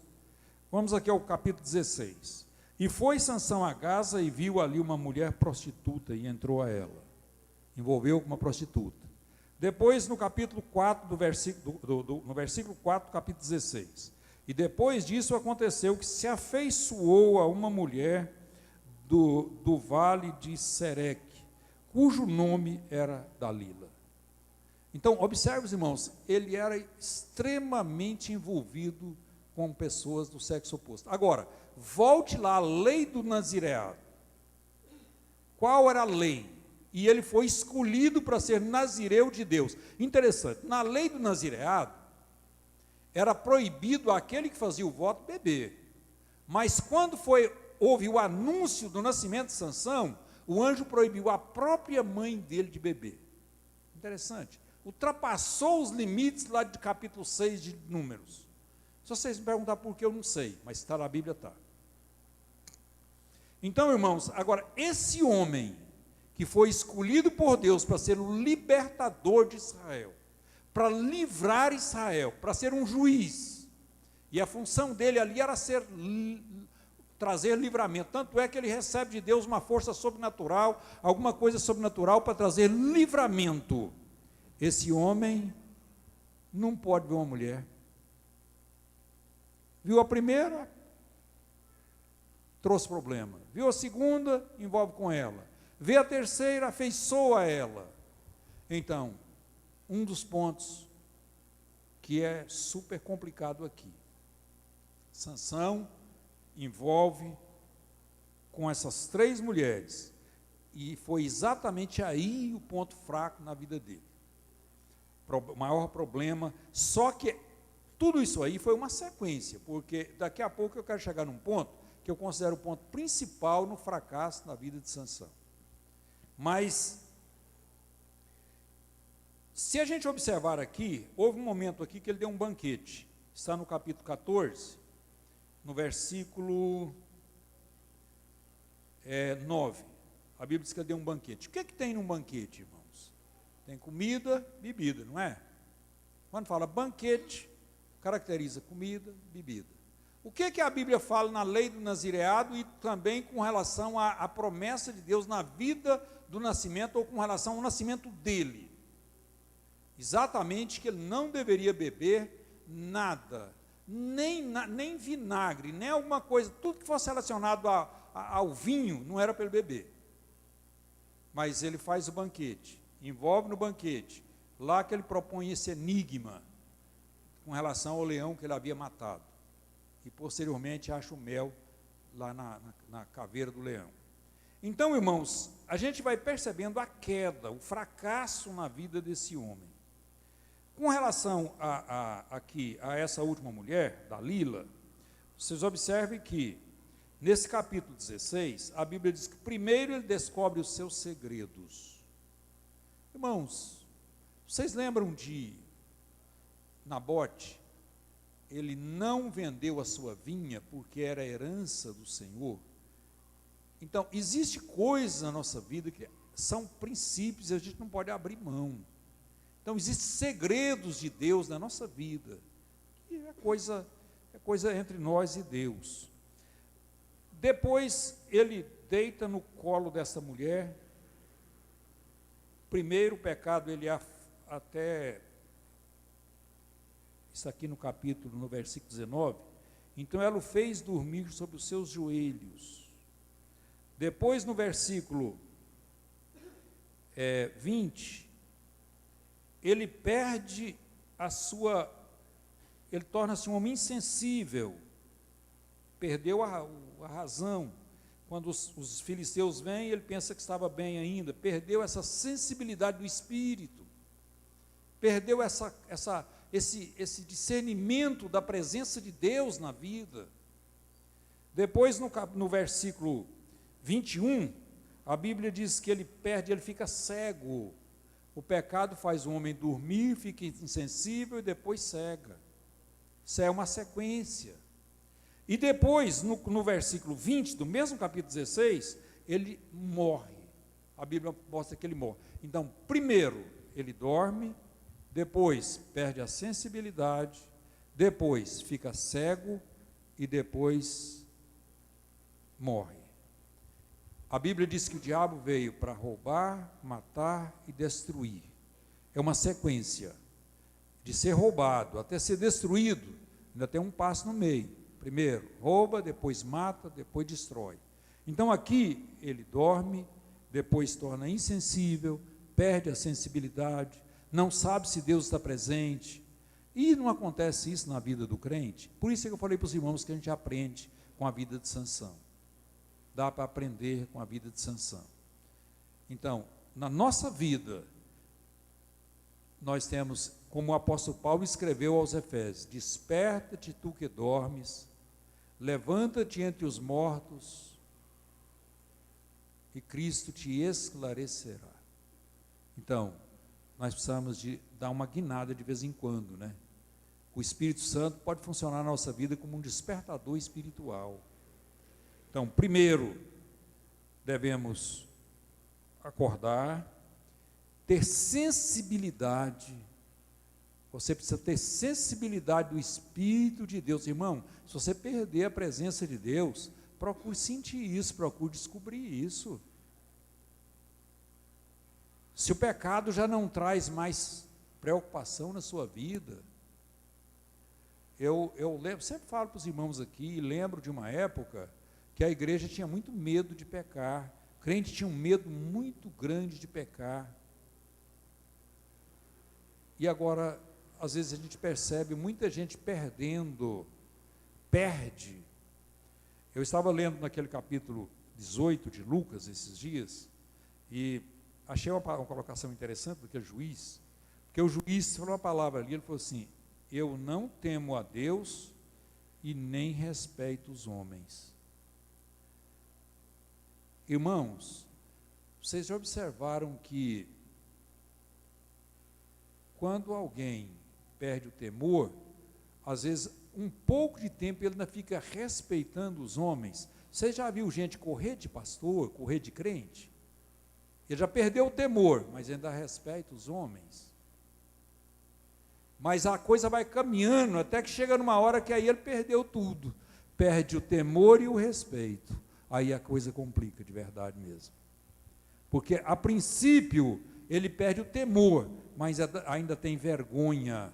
vamos aqui ao capítulo 16. E foi Sansão a Gaza e viu ali uma mulher prostituta e entrou a ela. Envolveu com uma prostituta. Depois, no capítulo 4, no versículo 4 do capítulo 16. E depois disso aconteceu que se afeiçoou a uma mulher do vale de Sereque, cujo nome era Dalila. Então, observe, irmãos, ele era extremamente envolvido com pessoas do sexo oposto. Agora, volte lá à lei do nazireado. Qual era a lei? E ele foi escolhido para ser nazireu de Deus. Interessante, na lei do nazireado, era proibido aquele que fazia o voto beber. Mas quando houve o anúncio do nascimento de Sansão, o anjo proibiu a própria mãe dele de beber. Interessante. Ultrapassou os limites lá de capítulo 6 de Números. Se vocês me perguntar por que, eu não sei, mas está na Bíblia, está. Então, irmãos, agora, esse homem que foi escolhido por Deus para ser o libertador de Israel, para livrar Israel, para ser um juiz, e a função dele ali era trazer livramento, tanto é que ele recebe de Deus uma força sobrenatural, alguma coisa sobrenatural para trazer livramento. Esse homem não pode ver uma mulher. Viu a primeira, trouxe problema. Viu a segunda, envolve com ela. Vê a terceira, afeiçoa ela. Então, um dos pontos que é super complicado aqui. Sansão envolve com essas 3 mulheres. E foi exatamente aí o ponto fraco na vida dele. O maior problema, só que tudo isso aí foi uma sequência, porque daqui a pouco eu quero chegar num ponto que eu considero o ponto principal no fracasso na vida de Sansão. Mas, se a gente observar aqui, houve um momento aqui que ele deu um banquete. Está no capítulo 14, no versículo 9. A Bíblia diz que ele deu um banquete. O que tem num banquete, irmãos? Tem comida, bebida, não é? Quando fala banquete, caracteriza comida, bebida. O que a Bíblia fala na lei do nazireado e também com relação à promessa de Deus na vida do nascimento ou com relação ao nascimento dele? Exatamente que ele não deveria beber nada, nem vinagre, nem alguma coisa, tudo que fosse relacionado ao vinho, não era para ele beber. Mas ele faz o banquete, envolve no banquete, lá que ele propõe esse enigma com relação ao leão que ele havia matado. E posteriormente acha o mel lá na caveira do leão. Então, irmãos, a gente vai percebendo a queda, o fracasso na vida desse homem. Com relação aqui a essa última mulher, Dalila, vocês observem que nesse capítulo 16, a Bíblia diz que primeiro ele descobre os seus segredos. Irmãos, vocês lembram de Nabote? Ele não vendeu a sua vinha porque era herança do Senhor. Então, existe coisas na nossa vida que são princípios e a gente não pode abrir mão. Então, existem segredos de Deus na nossa vida. E é coisa entre nós e Deus. Depois, ele deita no colo dessa mulher. Primeiro pecado, ele até... Isso aqui no capítulo, no versículo 19. Então ela o fez dormir sobre os seus joelhos. Depois no versículo 20, ele perde ele torna-se um homem insensível, perdeu a razão. Quando os filisteus vêm, ele pensa que estava bem ainda, perdeu essa sensibilidade do espírito, perdeu esse discernimento da presença de Deus na vida. Depois no versículo 21, a Bíblia diz que ele fica cego. O pecado faz o homem dormir, fica insensível e depois cega. Isso é uma sequência. E depois, no versículo 20, do mesmo capítulo 16, ele morre. A Bíblia mostra que ele morre. Então, primeiro, ele dorme, depois perde a sensibilidade, depois fica cego e depois morre. A Bíblia diz que o diabo veio para roubar, matar e destruir. É uma sequência de ser roubado até ser destruído, ainda tem um passo no meio. Primeiro rouba, depois mata, depois destrói. Então aqui ele dorme, depois torna insensível, perde a sensibilidade, não sabe se Deus está presente, E não acontece isso na vida do crente? Por isso é que eu falei para os irmãos que a gente aprende com a vida de Sansão. Dá para aprender com a vida de Sansão. Então, na nossa vida, nós temos, como o apóstolo Paulo escreveu aos Efésios: desperta-te tu que dormes, levanta-te entre os mortos, e Cristo te esclarecerá. Então, nós precisamos de dar uma guinada de vez em quando, né? O Espírito Santo pode funcionar na nossa vida como um despertador espiritual. Então, primeiro, devemos acordar, ter sensibilidade. Você precisa ter sensibilidade do Espírito de Deus. Irmão, se você perder a presença de Deus, procure sentir isso, procure descobrir isso. Se o pecado já não traz mais preocupação na sua vida, eu lembro, sempre falo para os irmãos aqui, lembro de uma época que a igreja tinha muito medo de pecar, o crente tinha um medo muito grande de pecar, e agora, às vezes a gente percebe muita gente perde. Eu estava lendo naquele capítulo 18 de Lucas esses dias, e achei uma colocação interessante daquele juiz, porque o juiz falou uma palavra ali, ele falou assim: eu não temo a Deus e nem respeito os homens. Irmãos, vocês já observaram que quando alguém perde o temor, às vezes um pouco de tempo ele ainda fica respeitando os homens. Você já viu gente correr de pastor, correr de crente? Ele já perdeu o temor, mas ainda respeita os homens. Mas a coisa vai caminhando, até que chega numa hora que aí ele perdeu tudo. Perde o temor e o respeito. Aí a coisa complica de verdade mesmo. Porque a princípio ele perde o temor, mas ainda tem vergonha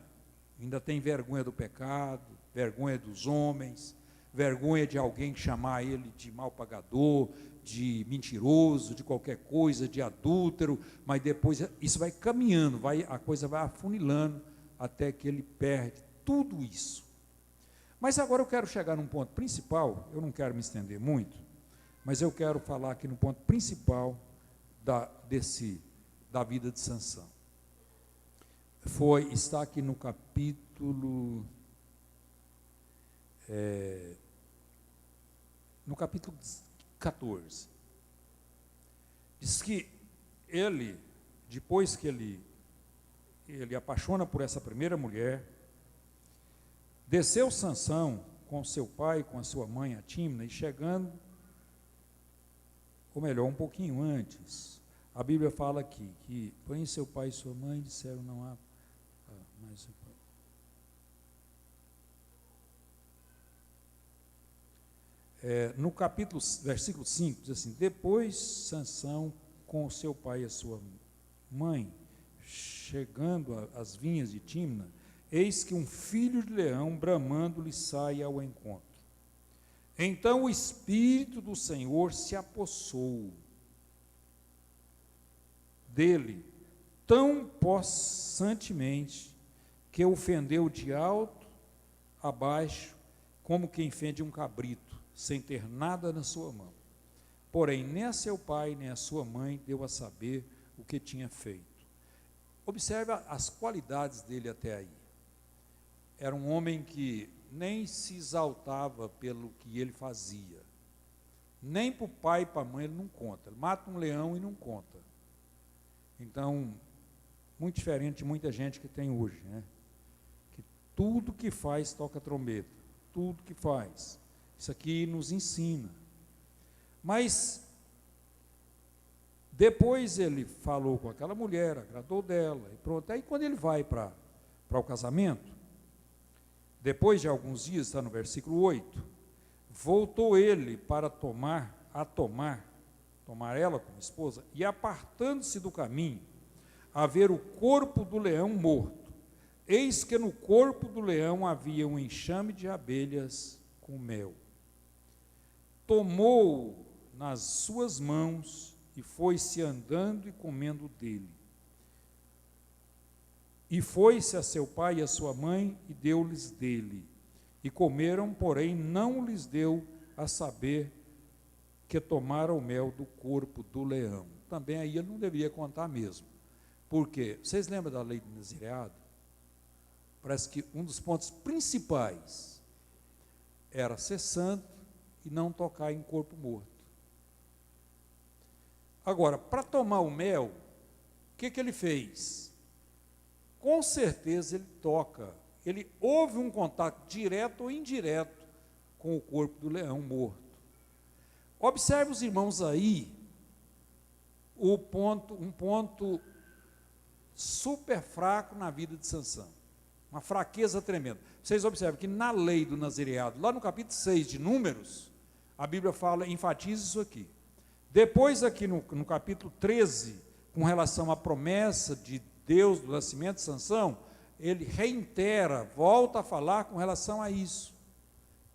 do pecado, vergonha dos homens, vergonha de alguém chamar ele de mal pagador, de mentiroso, de qualquer coisa, de adúltero, mas depois isso vai caminhando, a coisa vai afunilando, até que ele perde tudo isso. Mas agora eu quero chegar num ponto principal, eu não quero me estender muito, mas eu quero falar aqui no ponto principal da vida de Sansão. Está aqui no capítulo 14. Diz que ele, depois que ele apaixona por essa primeira mulher, desceu Sansão com seu pai, com a sua mãe, a Tímna, e chegando, ou melhor, um pouquinho antes, a Bíblia fala aqui, que porém seu pai e sua mãe disseram: não há mais. No capítulo, versículo 5, diz assim: depois Sansão com seu pai e a sua mãe, chegando às vinhas de Tímna, eis que um filho de leão bramando lhe sai ao encontro. Então o Espírito do Senhor se apossou dele tão possantemente que o fendeu de alto a baixo, como quem fende um cabrito, sem ter nada na sua mão. Porém, nem a seu pai, nem a sua mãe deu a saber o que tinha feito. Observe as qualidades dele até aí. Era um homem que nem se exaltava pelo que ele fazia. Nem para o pai e para a mãe ele não conta. Ele mata um leão e não conta. Então, muito diferente de muita gente que tem hoje, né? Que tudo que faz toca trombeta. Tudo que faz. Isso aqui nos ensina. Mas depois ele falou com aquela mulher, agradou dela, e pronto. Aí quando ele vai para o casamento, depois de alguns dias, está no versículo 8, voltou ele para tomar ela como esposa, e apartando-se do caminho, a ver o corpo do leão morto. Eis que no corpo do leão havia um enxame de abelhas com mel. Tomou nas suas mãos e foi-se andando e comendo dele. E foi-se a seu pai e a sua mãe, e deu-lhes dele. E comeram, porém não lhes deu a saber que tomaram o mel do corpo do leão. Também aí ele não deveria contar mesmo. Por quê? Vocês lembram da lei do nazireado? Parece que um dos pontos principais era ser santo e não tocar em corpo morto. Agora, para tomar o mel, o que ele fez? Com certeza ele toca, ele houve um contato direto ou indireto com o corpo do leão morto. Observe os irmãos aí, um ponto super fraco na vida de Sansão, uma fraqueza tremenda. Vocês observam que na lei do nazireado, lá no capítulo 6 de Números, a Bíblia enfatiza isso aqui. Depois aqui no capítulo 13, com relação à promessa de Deus do nascimento de Sansão, ele reitera, volta a falar com relação a isso,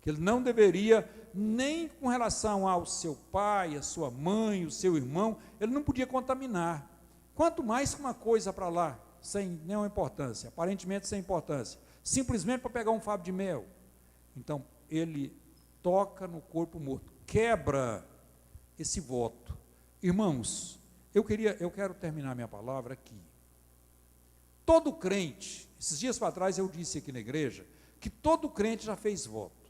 que ele não deveria, nem com relação ao seu pai, a sua mãe, o seu irmão, ele não podia contaminar, quanto mais uma coisa para lá, sem nenhuma importância, aparentemente sem importância, simplesmente para pegar um favo de mel. Então, ele toca no corpo morto, quebra esse voto. Irmãos, eu quero terminar minha palavra aqui. Todo crente, esses dias para trás eu disse aqui na igreja, que todo crente já fez voto.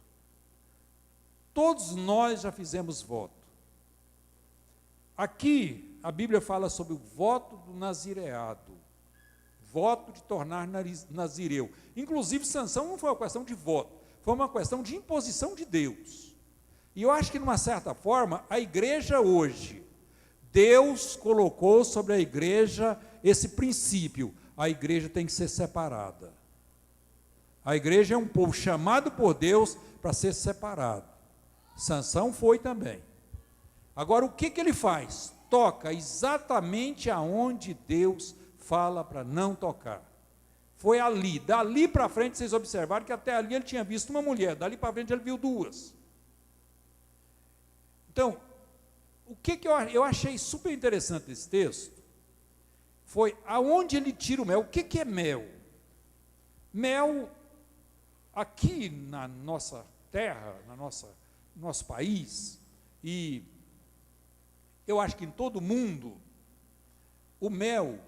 Todos nós já fizemos voto. Aqui, a Bíblia fala sobre o voto do nazireado, voto de tornar nazireu. Inclusive, Sansão não foi uma questão de voto, foi uma questão de imposição de Deus. E eu acho que, de uma certa forma, a igreja hoje, Deus colocou sobre a igreja esse princípio: a igreja tem que ser separada. A igreja é um povo chamado por Deus para ser separado. Sansão foi também. Agora, o que ele faz? Toca exatamente aonde Deus fala para não tocar. Foi ali, dali para frente, vocês observaram que até ali ele tinha visto uma mulher, dali para frente ele viu duas. Então, o que eu achei super interessante nesse texto, foi aonde ele tira o mel. O que é mel? Mel, aqui na nossa terra, no nosso país, e eu acho que em todo o mundo, o mel,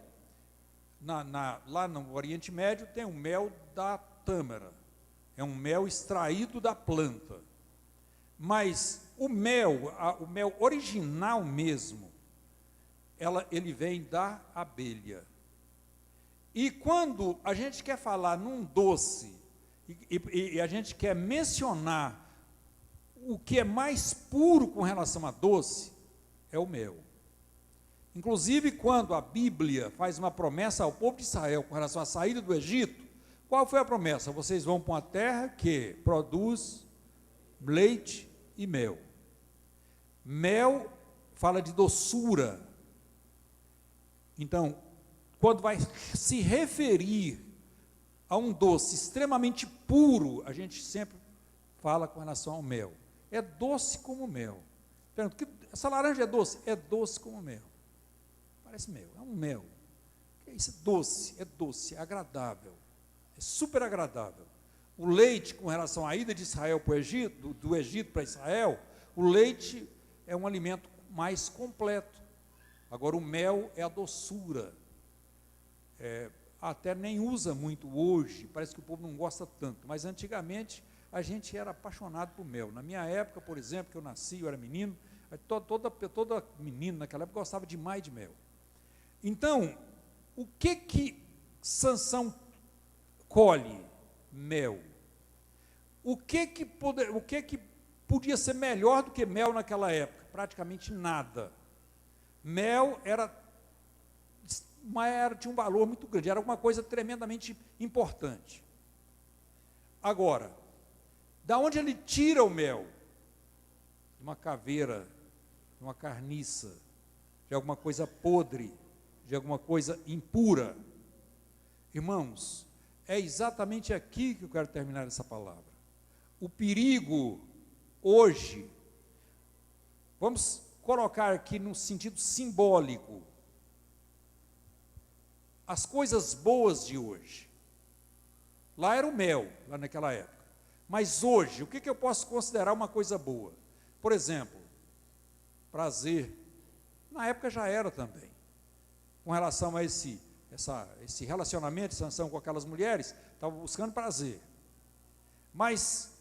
lá no Oriente Médio, tem o mel da tâmara, é um mel extraído da planta, mas o mel original mesmo, ele vem da abelha. E quando a gente quer falar num doce, e a gente quer mencionar o que é mais puro com relação a doce, é o mel. Inclusive, quando a Bíblia faz uma promessa ao povo de Israel com relação à saída do Egito, qual foi a promessa? Vocês vão para uma terra que produz leite e mel. Mel fala de doçura. Então, quando vai se referir a um doce extremamente puro, a gente sempre fala com relação ao mel. É doce como mel. Pergunto, essa laranja é doce? É doce como mel. Parece mel, é um mel. Que é isso? É doce, é agradável. É super agradável. O leite, com relação à ida de Israel para o Egito, do Egito para Israel, o leite é um alimento mais completo. Agora, o mel é a doçura. Até nem usa muito hoje, parece que o povo não gosta tanto, mas antigamente a gente era apaixonado por mel. Na minha época, por exemplo, que eu nasci, eu era menino, toda menina naquela época gostava demais de mel. Então, o que Sansão colhe? Mel. O que podia ser melhor do que mel naquela época? Praticamente nada. Mel tinha um valor muito grande, era alguma coisa tremendamente importante. Agora, da onde ele tira o mel? De uma caveira, de uma carniça, de alguma coisa podre, de alguma coisa impura. Irmãos, é exatamente aqui que eu quero terminar essa palavra. O perigo hoje, vamos colocar aqui no sentido simbólico, as coisas boas de hoje. Lá era o mel, lá naquela época. Mas hoje, o que eu posso considerar uma coisa boa? Por exemplo, prazer. Na época já era também. Com relação a esse relacionamento de Sansão com aquelas mulheres, estava buscando prazer. Mas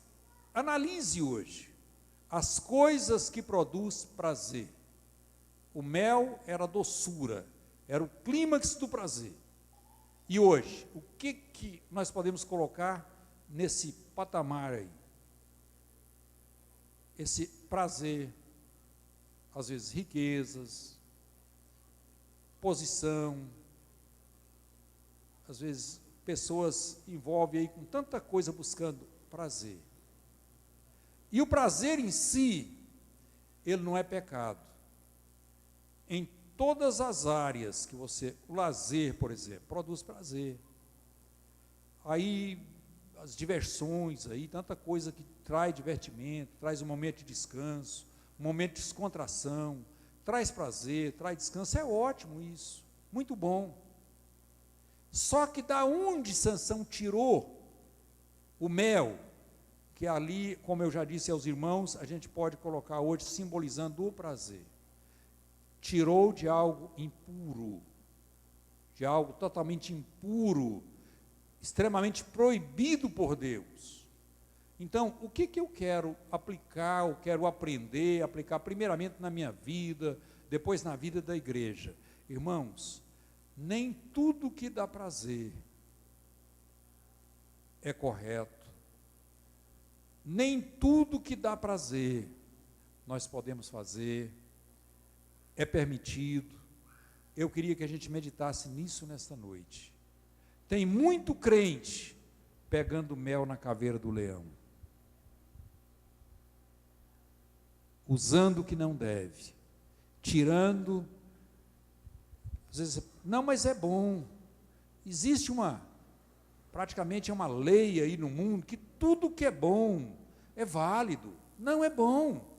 analise hoje as coisas que produz prazer. O mel era a doçura, era o clímax do prazer. E hoje, o que nós podemos colocar nesse patamar aí? Esse prazer, às vezes riquezas, posição, às vezes pessoas envolvem aí com tanta coisa buscando prazer. E o prazer em si, ele não é pecado. Em todas as áreas que você, o lazer, por exemplo, produz prazer. Aí as diversões aí, tanta coisa que traz divertimento, traz um momento de descanso, um momento de descontração, traz prazer, traz descanso, é ótimo isso, muito bom. Só que da onde Sansão tirou o mel, que ali, como eu já disse aos irmãos, a gente pode colocar hoje simbolizando o prazer. Tirou de algo impuro, de algo totalmente impuro, extremamente proibido por Deus. Então, o que eu quero aplicar, eu quero aprender, aplicar primeiramente na minha vida, depois na vida da igreja? Irmãos, nem tudo que dá prazer é correto, nem tudo que dá prazer nós podemos fazer, é permitido. Eu queria que a gente meditasse nisso nesta noite. Tem muito crente pegando mel na caveira do leão, usando o que não deve, tirando, às vezes, não, mas é bom. Existe praticamente uma lei aí no mundo, que tudo que é bom é válido. Não é bom.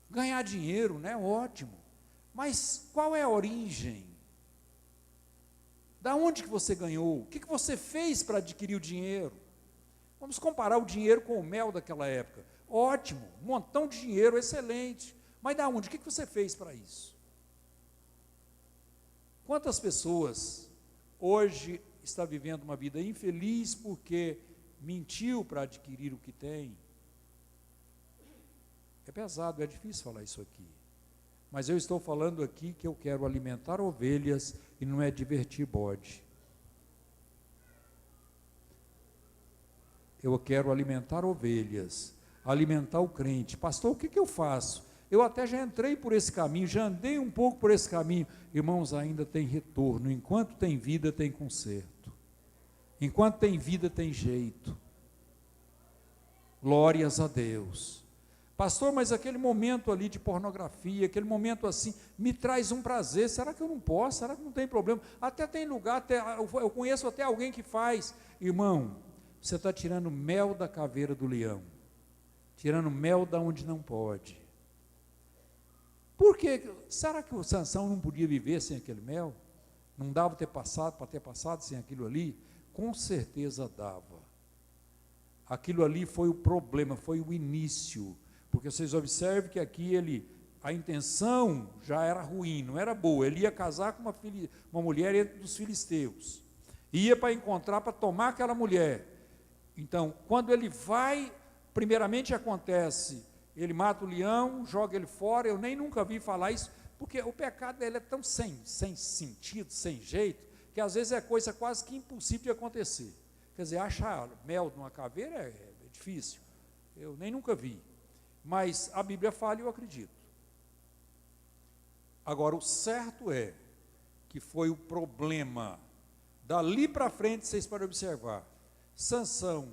Ganhar dinheiro, né, ótimo. Mas qual é a origem? Da onde que você ganhou? O que você fez para adquirir o dinheiro? Vamos comparar o dinheiro com o mel daquela época. Ótimo, um montão de dinheiro, excelente. Mas da onde? O que você fez para isso? Quantas pessoas hoje estão vivendo uma vida infeliz porque mentiu para adquirir o que tem? É pesado, é difícil falar isso aqui. Mas eu estou falando aqui que eu quero alimentar ovelhas e não é divertir bode. Eu quero alimentar ovelhas, alimentar o crente. Pastor, o que eu faço? Eu até já entrei por esse caminho, já andei um pouco por esse caminho. Irmãos, ainda tem retorno. Enquanto tem vida, tem conserto. Enquanto tem vida, tem jeito. Glórias a Deus. Pastor, mas aquele momento ali de pornografia, aquele momento assim, me traz um prazer. Será que eu não posso? Será que não tem problema? Até tem lugar, eu conheço até alguém que faz. Irmão, você está tirando mel da caveira do leão, tirando mel da onde não pode. Por quê? Será que o Sansão não podia viver sem aquele mel? Não dava para ter passado sem aquilo ali? Com certeza dava. Aquilo ali foi o problema, foi o início. Porque vocês observem que aqui a intenção já era ruim, não era boa. Ele ia casar com uma mulher dos filisteus. Ia para encontrar, para tomar aquela mulher. Então, quando ele vai, primeiramente acontece, ele mata o leão, joga ele fora. Eu nem nunca vi falar isso, porque o pecado dele é tão sem sentido, sem jeito, que às vezes é coisa quase que impossível de acontecer. Quer dizer, achar mel numa caveira é difícil. Eu nem nunca vi. Mas a Bíblia fala e eu acredito. Agora, o certo é que foi o problema. Dali para frente, vocês podem observar. Sansão,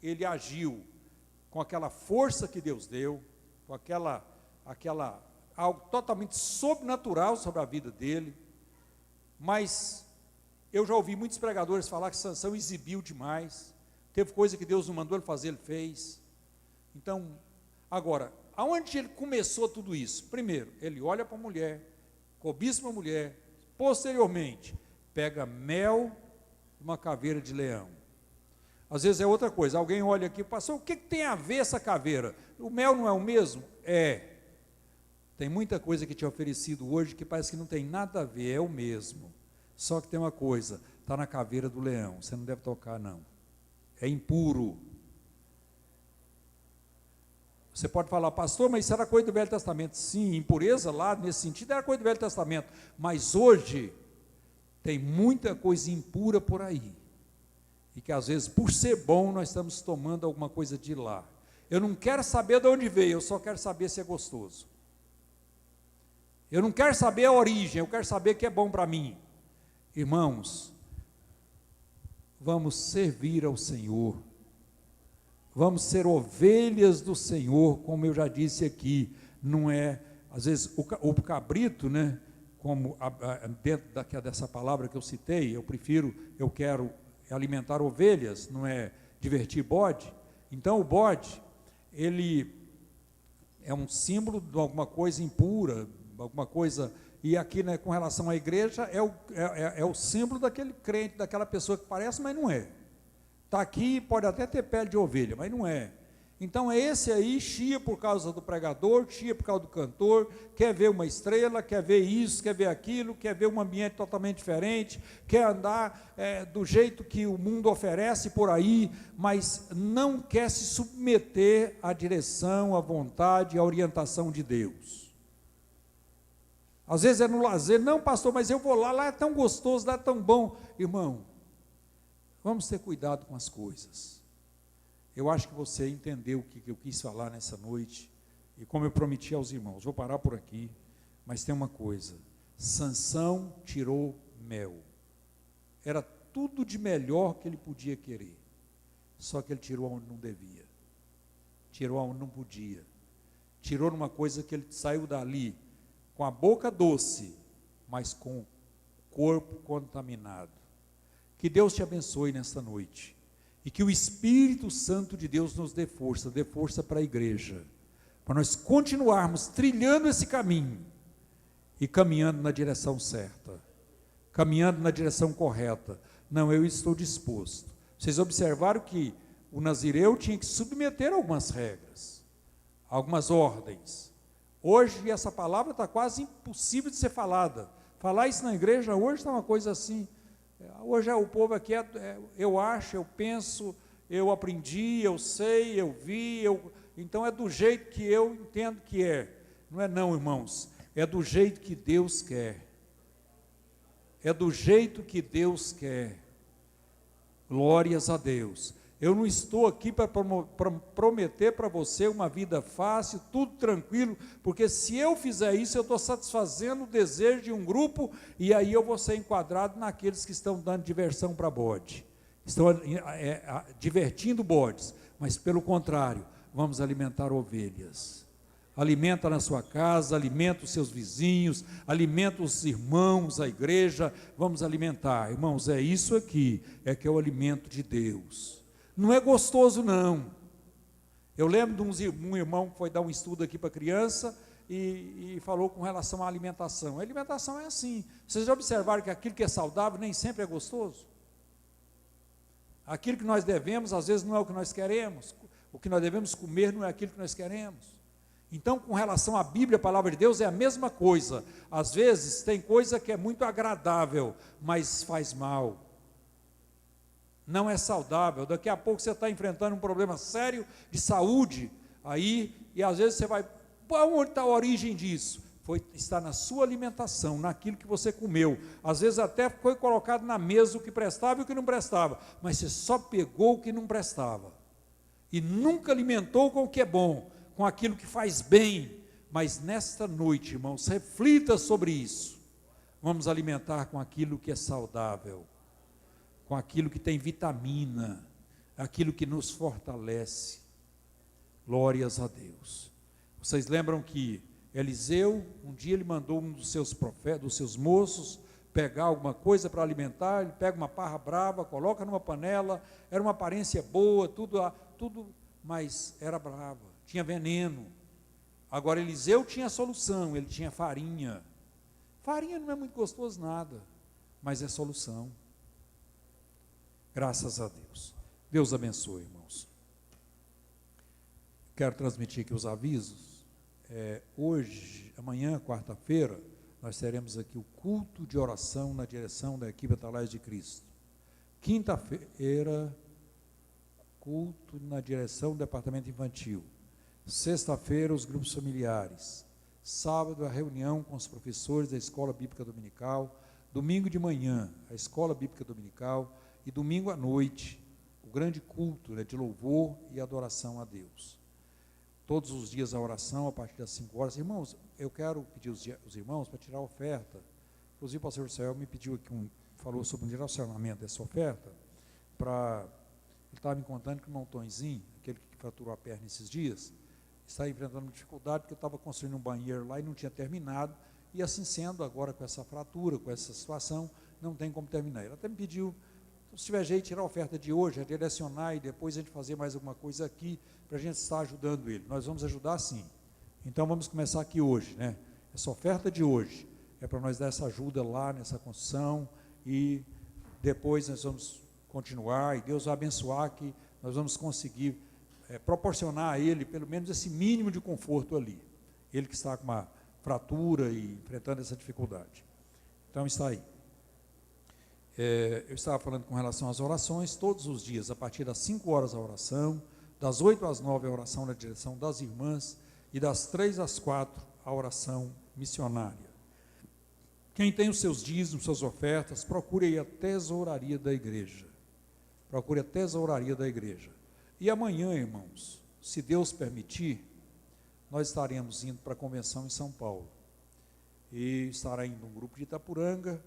ele agiu com aquela força que Deus deu, com algo totalmente sobrenatural sobre a vida dele. Mas eu já ouvi muitos pregadores falar que Sansão exibiu demais. Teve coisa que Deus não mandou ele fazer, ele fez. Então, agora, aonde ele começou tudo isso? Primeiro, ele olha para a mulher, cobiça uma mulher, Posteriormente, pega mel de uma caveira de leão. Às vezes é outra coisa, alguém olha aqui, pastor, o que tem a ver essa caveira? O mel não é o mesmo? É. Tem muita coisa que te é oferecido hoje que parece que não tem nada a ver, é o mesmo. Só que tem uma coisa, está na caveira do leão, você não deve tocar não. É impuro. Você pode falar, pastor, mas isso era coisa do Velho Testamento. Sim, impureza lá, nesse sentido, era coisa do Velho Testamento. Mas hoje, tem muita coisa impura por aí. E que às vezes, por ser bom, nós estamos tomando alguma coisa de lá. Eu não quero saber de onde veio, eu só quero saber se é gostoso. Eu não quero saber a origem, eu quero saber que é bom para mim. Irmãos, vamos servir ao Senhor. Vamos ser ovelhas do Senhor, como eu já disse aqui. Não é, às vezes, o cabrito, né? Como dentro dessa palavra que eu citei, eu quero alimentar ovelhas, não é divertir bode. Então o bode, ele é um símbolo de alguma coisa impura, alguma coisa, e aqui, né, com relação à igreja, é o símbolo daquele crente, daquela pessoa que parece, mas não é. Está aqui, pode até ter pele de ovelha, mas não é. Então esse aí chia por causa do pregador, chia por causa do cantor, quer ver uma estrela, quer ver isso, quer ver aquilo, quer ver um ambiente totalmente diferente, quer andar do jeito que o mundo oferece por aí, mas não quer se submeter à direção, à vontade, à orientação de Deus. Às vezes é no lazer, não pastor, mas eu vou lá é tão gostoso, lá é tão bom. Irmão, vamos ter cuidado com as coisas. Eu acho que você entendeu o que eu quis falar nessa noite, e como eu prometi aos irmãos, vou parar por aqui, mas tem uma coisa, Sansão tirou mel, era tudo de melhor que ele podia querer, só que ele tirou onde não devia, tirou onde não podia, tirou numa coisa que ele saiu dali, com a boca doce, mas com o corpo contaminado. Que Deus te abençoe nesta noite, e que o Espírito Santo de Deus nos dê força para a igreja, para nós continuarmos trilhando esse caminho, e caminhando na direção certa, caminhando na direção correta. Não, eu estou disposto. Vocês observaram que o nazireu tinha que submeter a algumas regras, algumas ordens. Hoje essa palavra está quase impossível de ser falada. Falar isso na igreja hoje está uma coisa assim. Hoje o povo aqui eu acho, eu penso, eu aprendi, eu sei, eu vi, então é do jeito que eu entendo que é. Não é não, irmãos, é do jeito que Deus quer. É do jeito que Deus quer. Glórias a Deus. Eu não estou aqui para prometer para você uma vida fácil, tudo tranquilo, porque se eu fizer isso, eu estou satisfazendo o desejo de um grupo, e aí eu vou ser enquadrado naqueles que estão dando diversão para bode, estão divertindo bodes, mas pelo contrário, vamos alimentar ovelhas. Alimenta na sua casa, alimenta os seus vizinhos, alimenta os irmãos, a igreja, vamos alimentar. Irmãos, é isso aqui, que é o alimento de Deus. Não é gostoso não. Eu lembro de um irmão que foi dar um estudo aqui para criança e falou com relação à alimentação. A alimentação é assim. Vocês já observaram que aquilo que é saudável nem sempre é gostoso? Aquilo que nós devemos, às vezes não é o que nós queremos. O que nós devemos comer não é aquilo que nós queremos. Então, com relação à Bíblia, a palavra de Deus é a mesma coisa. Às vezes tem coisa que é muito agradável, mas faz mal. Não é saudável. Daqui a pouco você está enfrentando um problema sério de saúde, aí, e às vezes você vai, onde está a origem disso? Está na sua alimentação, naquilo que você comeu. Às vezes até foi colocado na mesa o que prestava e o que não prestava, mas você só pegou o que não prestava, e nunca alimentou com o que é bom, com aquilo que faz bem. Mas nesta noite, irmãos, reflita sobre isso. Vamos alimentar com aquilo que é saudável, com aquilo que tem vitamina, aquilo que nos fortalece. Glórias a Deus. Vocês lembram que Eliseu, um dia ele mandou um dos seus profetas, dos seus moços, pegar alguma coisa para alimentar. Ele pega uma parra brava, coloca numa panela, era uma aparência boa, tudo, mas era brava, tinha veneno. Agora Eliseu tinha a solução, ele tinha farinha Farinha não é muito gostoso nada, mas é solução. Graças a Deus. Deus abençoe, irmãos. Quero transmitir aqui os avisos. Hoje, amanhã, quarta-feira, nós teremos aqui o culto de oração na direção da equipe Atalaias de Cristo. Quinta-feira, culto na direção do departamento infantil. Sexta-feira, os grupos familiares. Sábado, a reunião com os professores da Escola Bíblica Dominical. Domingo de manhã, a Escola Bíblica Dominical. E domingo à noite, o grande culto, né, de louvor e adoração a Deus. Todos os dias a oração, a partir das 5 horas. Irmãos, eu quero pedir os irmãos para tirar a oferta. Inclusive o pastor Sael me pediu aqui, falou sobre um direcionamento dessa oferta. Ele estava me contando que o irmão Tonzinho, aquele que fraturou a perna esses dias, está enfrentando dificuldade porque estava construindo um banheiro lá e não tinha terminado. E assim sendo, agora com essa fratura, com essa situação, não tem como terminar. Ele até me pediu, se tiver jeito, tirar a oferta de hoje, direcionar e depois a gente fazer mais alguma coisa aqui, para a gente estar ajudando ele. Nós vamos ajudar sim. Então vamos começar aqui hoje, né? Essa oferta de hoje é para nós dar essa ajuda lá nessa construção e depois nós vamos continuar e Deus vai abençoar que nós vamos conseguir proporcionar a ele pelo menos esse mínimo de conforto ali. Ele que está com uma fratura e enfrentando essa dificuldade. Então está aí. Eu estava falando com relação às orações, todos os dias, a partir das 5 horas a oração, das 8 às 9 a oração na direção das irmãs, e das 3 às 4 a oração missionária. Quem tem os seus dízimos, suas ofertas, procure aí a tesouraria da igreja. Procure a tesouraria da igreja. E amanhã, irmãos, se Deus permitir, nós estaremos indo para a convenção em São Paulo. E estará indo um grupo de Itapuranga,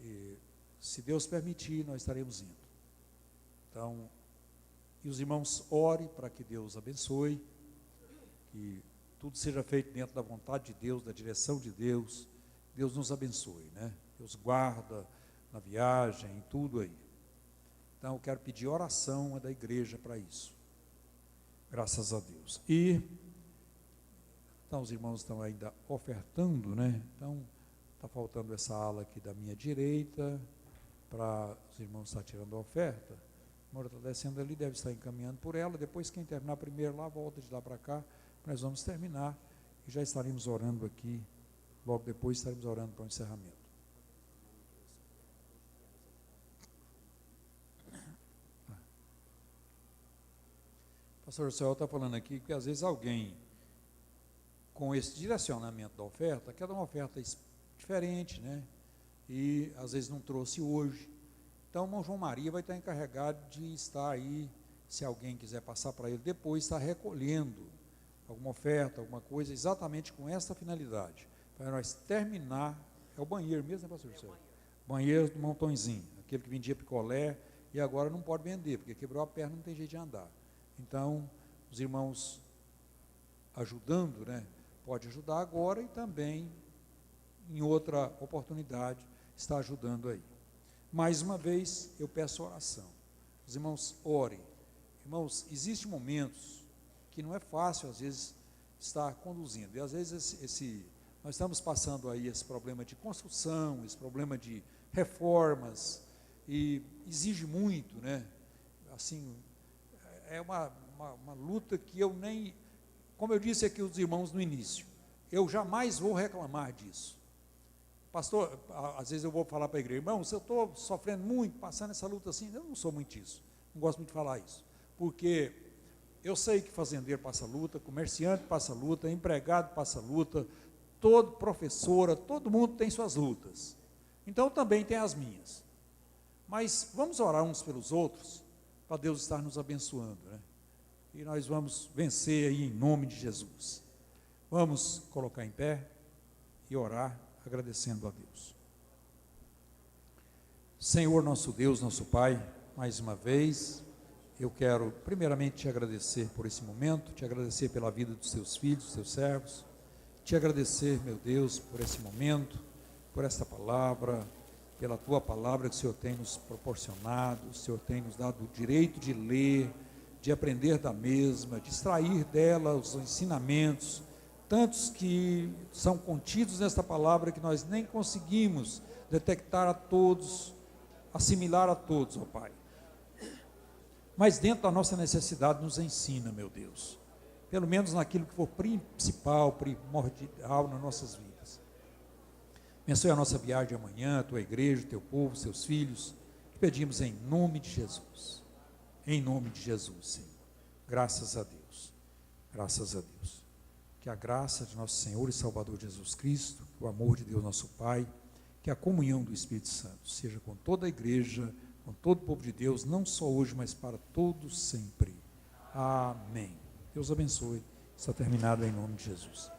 e se Deus permitir, nós estaremos indo. Então, e os irmãos orem para que Deus abençoe, que tudo seja feito dentro da vontade de Deus, da direção de Deus. Deus nos abençoe, né? Deus guarda na viagem, em tudo aí. Então, eu quero pedir oração da igreja para isso. Graças a Deus. E, então, os irmãos estão ainda ofertando, né? Então, está faltando essa ala aqui da minha direita, para os irmãos estar tirando a oferta. A irmã está descendo ali, deve estar encaminhando por ela. Depois, quem terminar primeiro lá, volta de lá para cá. Nós vamos terminar e já estaremos orando aqui. Logo depois estaremos orando para o encerramento. O pastor Céu está falando aqui que às vezes alguém, com esse direcionamento da oferta, quer dar uma oferta diferente, né? E às vezes não trouxe hoje. Então o irmão João Maria vai estar encarregado de estar aí, se alguém quiser passar para ele depois, estar recolhendo alguma oferta, alguma coisa, exatamente com essa finalidade. Para nós terminar, é o banheiro mesmo, né, pastor Céu? Banheiro do Montõezinho, aquele que vendia picolé e agora não pode vender, porque quebrou a perna, não tem jeito de andar. Então, os irmãos ajudando, né, pode ajudar agora e também em outra oportunidade está ajudando aí. Mais uma vez, eu peço oração. Os irmãos orem. Irmãos, existem momentos que não é fácil, às vezes, estar conduzindo. E às vezes nós estamos passando aí esse problema de construção, esse problema de reformas, e exige muito, né? Assim, é uma luta que eu nem, como eu disse aqui aos irmãos no início, eu jamais vou reclamar disso. Pastor, às vezes eu vou falar para a igreja, irmãos, eu estou sofrendo muito, passando essa luta assim, eu não sou muito isso, não gosto muito de falar isso, porque eu sei que fazendeiro passa luta, comerciante passa luta, empregado passa luta, todo professora, todo mundo tem suas lutas, então também tem as minhas, mas vamos orar uns pelos outros, para Deus estar nos abençoando, né? E nós vamos vencer aí em nome de Jesus. Vamos colocar em pé e orar, agradecendo a Deus. Senhor nosso Deus, nosso Pai, mais uma vez, eu quero primeiramente te agradecer por esse momento, te agradecer pela vida dos teus filhos, dos teus servos, te agradecer, meu Deus, por esse momento, por esta palavra, pela tua palavra que o Senhor tem nos proporcionado, o Senhor tem nos dado o direito de ler, de aprender da mesma, de extrair dela os ensinamentos, tantos que são contidos nesta palavra que nós nem conseguimos detectar a todos, assimilar a todos, ó Pai. Mas dentro da nossa necessidade nos ensina, meu Deus, pelo menos naquilo que for principal, primordial nas nossas vidas. Abençoe a nossa viagem amanhã, a tua igreja, o teu povo, seus filhos, que pedimos em nome de Jesus. Em nome de Jesus, Senhor. Graças a Deus. Graças a Deus. Que a graça de nosso Senhor e Salvador Jesus Cristo, que o amor de Deus nosso Pai, que a comunhão do Espírito Santo seja com toda a igreja, com todo o povo de Deus, não só hoje, mas para todos sempre. Amém. Deus abençoe. Está terminado em nome de Jesus.